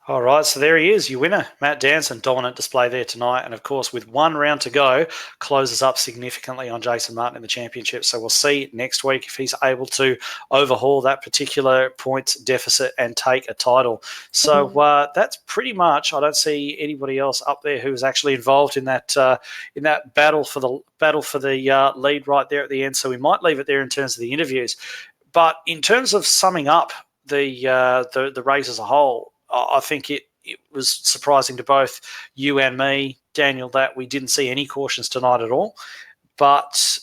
Speaker 1: All right, so there he is, your winner, Matt Danson. Dominant display there tonight. And, of course, with one round to go, closes up significantly on Jason Martin in the championship. So we'll see next week if he's able to overhaul that particular points deficit and take a title. So that's pretty much, I don't see anybody else up there who's actually involved in that battle for the lead right there at the end. So we might leave it there in terms of the interviews. But in terms of summing up the race as a whole, I think it was surprising to both you and me, Daniel, that we didn't see any cautions tonight at all. But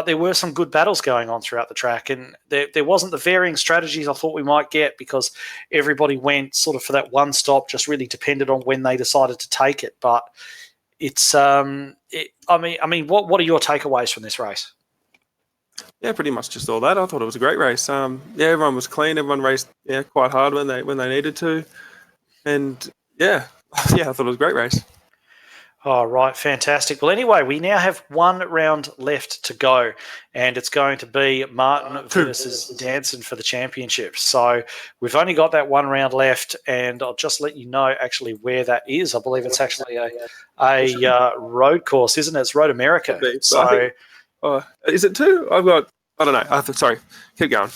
Speaker 1: there were some good battles going on throughout the track, and there wasn't the varying strategies I thought we might get, because everybody went sort of for that one stop, just really depended on when they decided to take it. But it's I mean, what are your takeaways from this race?
Speaker 2: Yeah, pretty much just all that. I thought it was a great race. Everyone was clean. Everyone raced quite hard when they needed to, and I thought it was a great race.
Speaker 1: Oh, right. Fantastic. Well, anyway, we now have one round left to go, and it's going to be Martin versus Danson for the championship. So we've only got that one round left, and I'll just let you know actually where that is. I believe it's actually a road course, isn't it? It's Road America.
Speaker 2: Could be,
Speaker 1: So
Speaker 2: is it two? I don't know. Sorry. Keep going.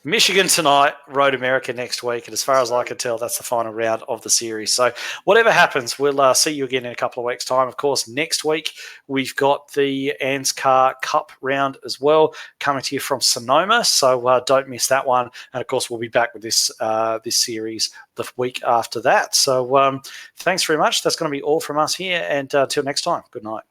Speaker 1: Michigan tonight, Road America next week, and as far as I can tell, that's the final round of the series. So whatever happens, we'll see you again in a couple of weeks' time. Of course, next week we've got the ANZCAR Cup round as well, coming to you from Sonoma, so don't miss that one. And of course, we'll be back with this series the week after that. So thanks very much. That's going to be all from us here, and until next time, good night.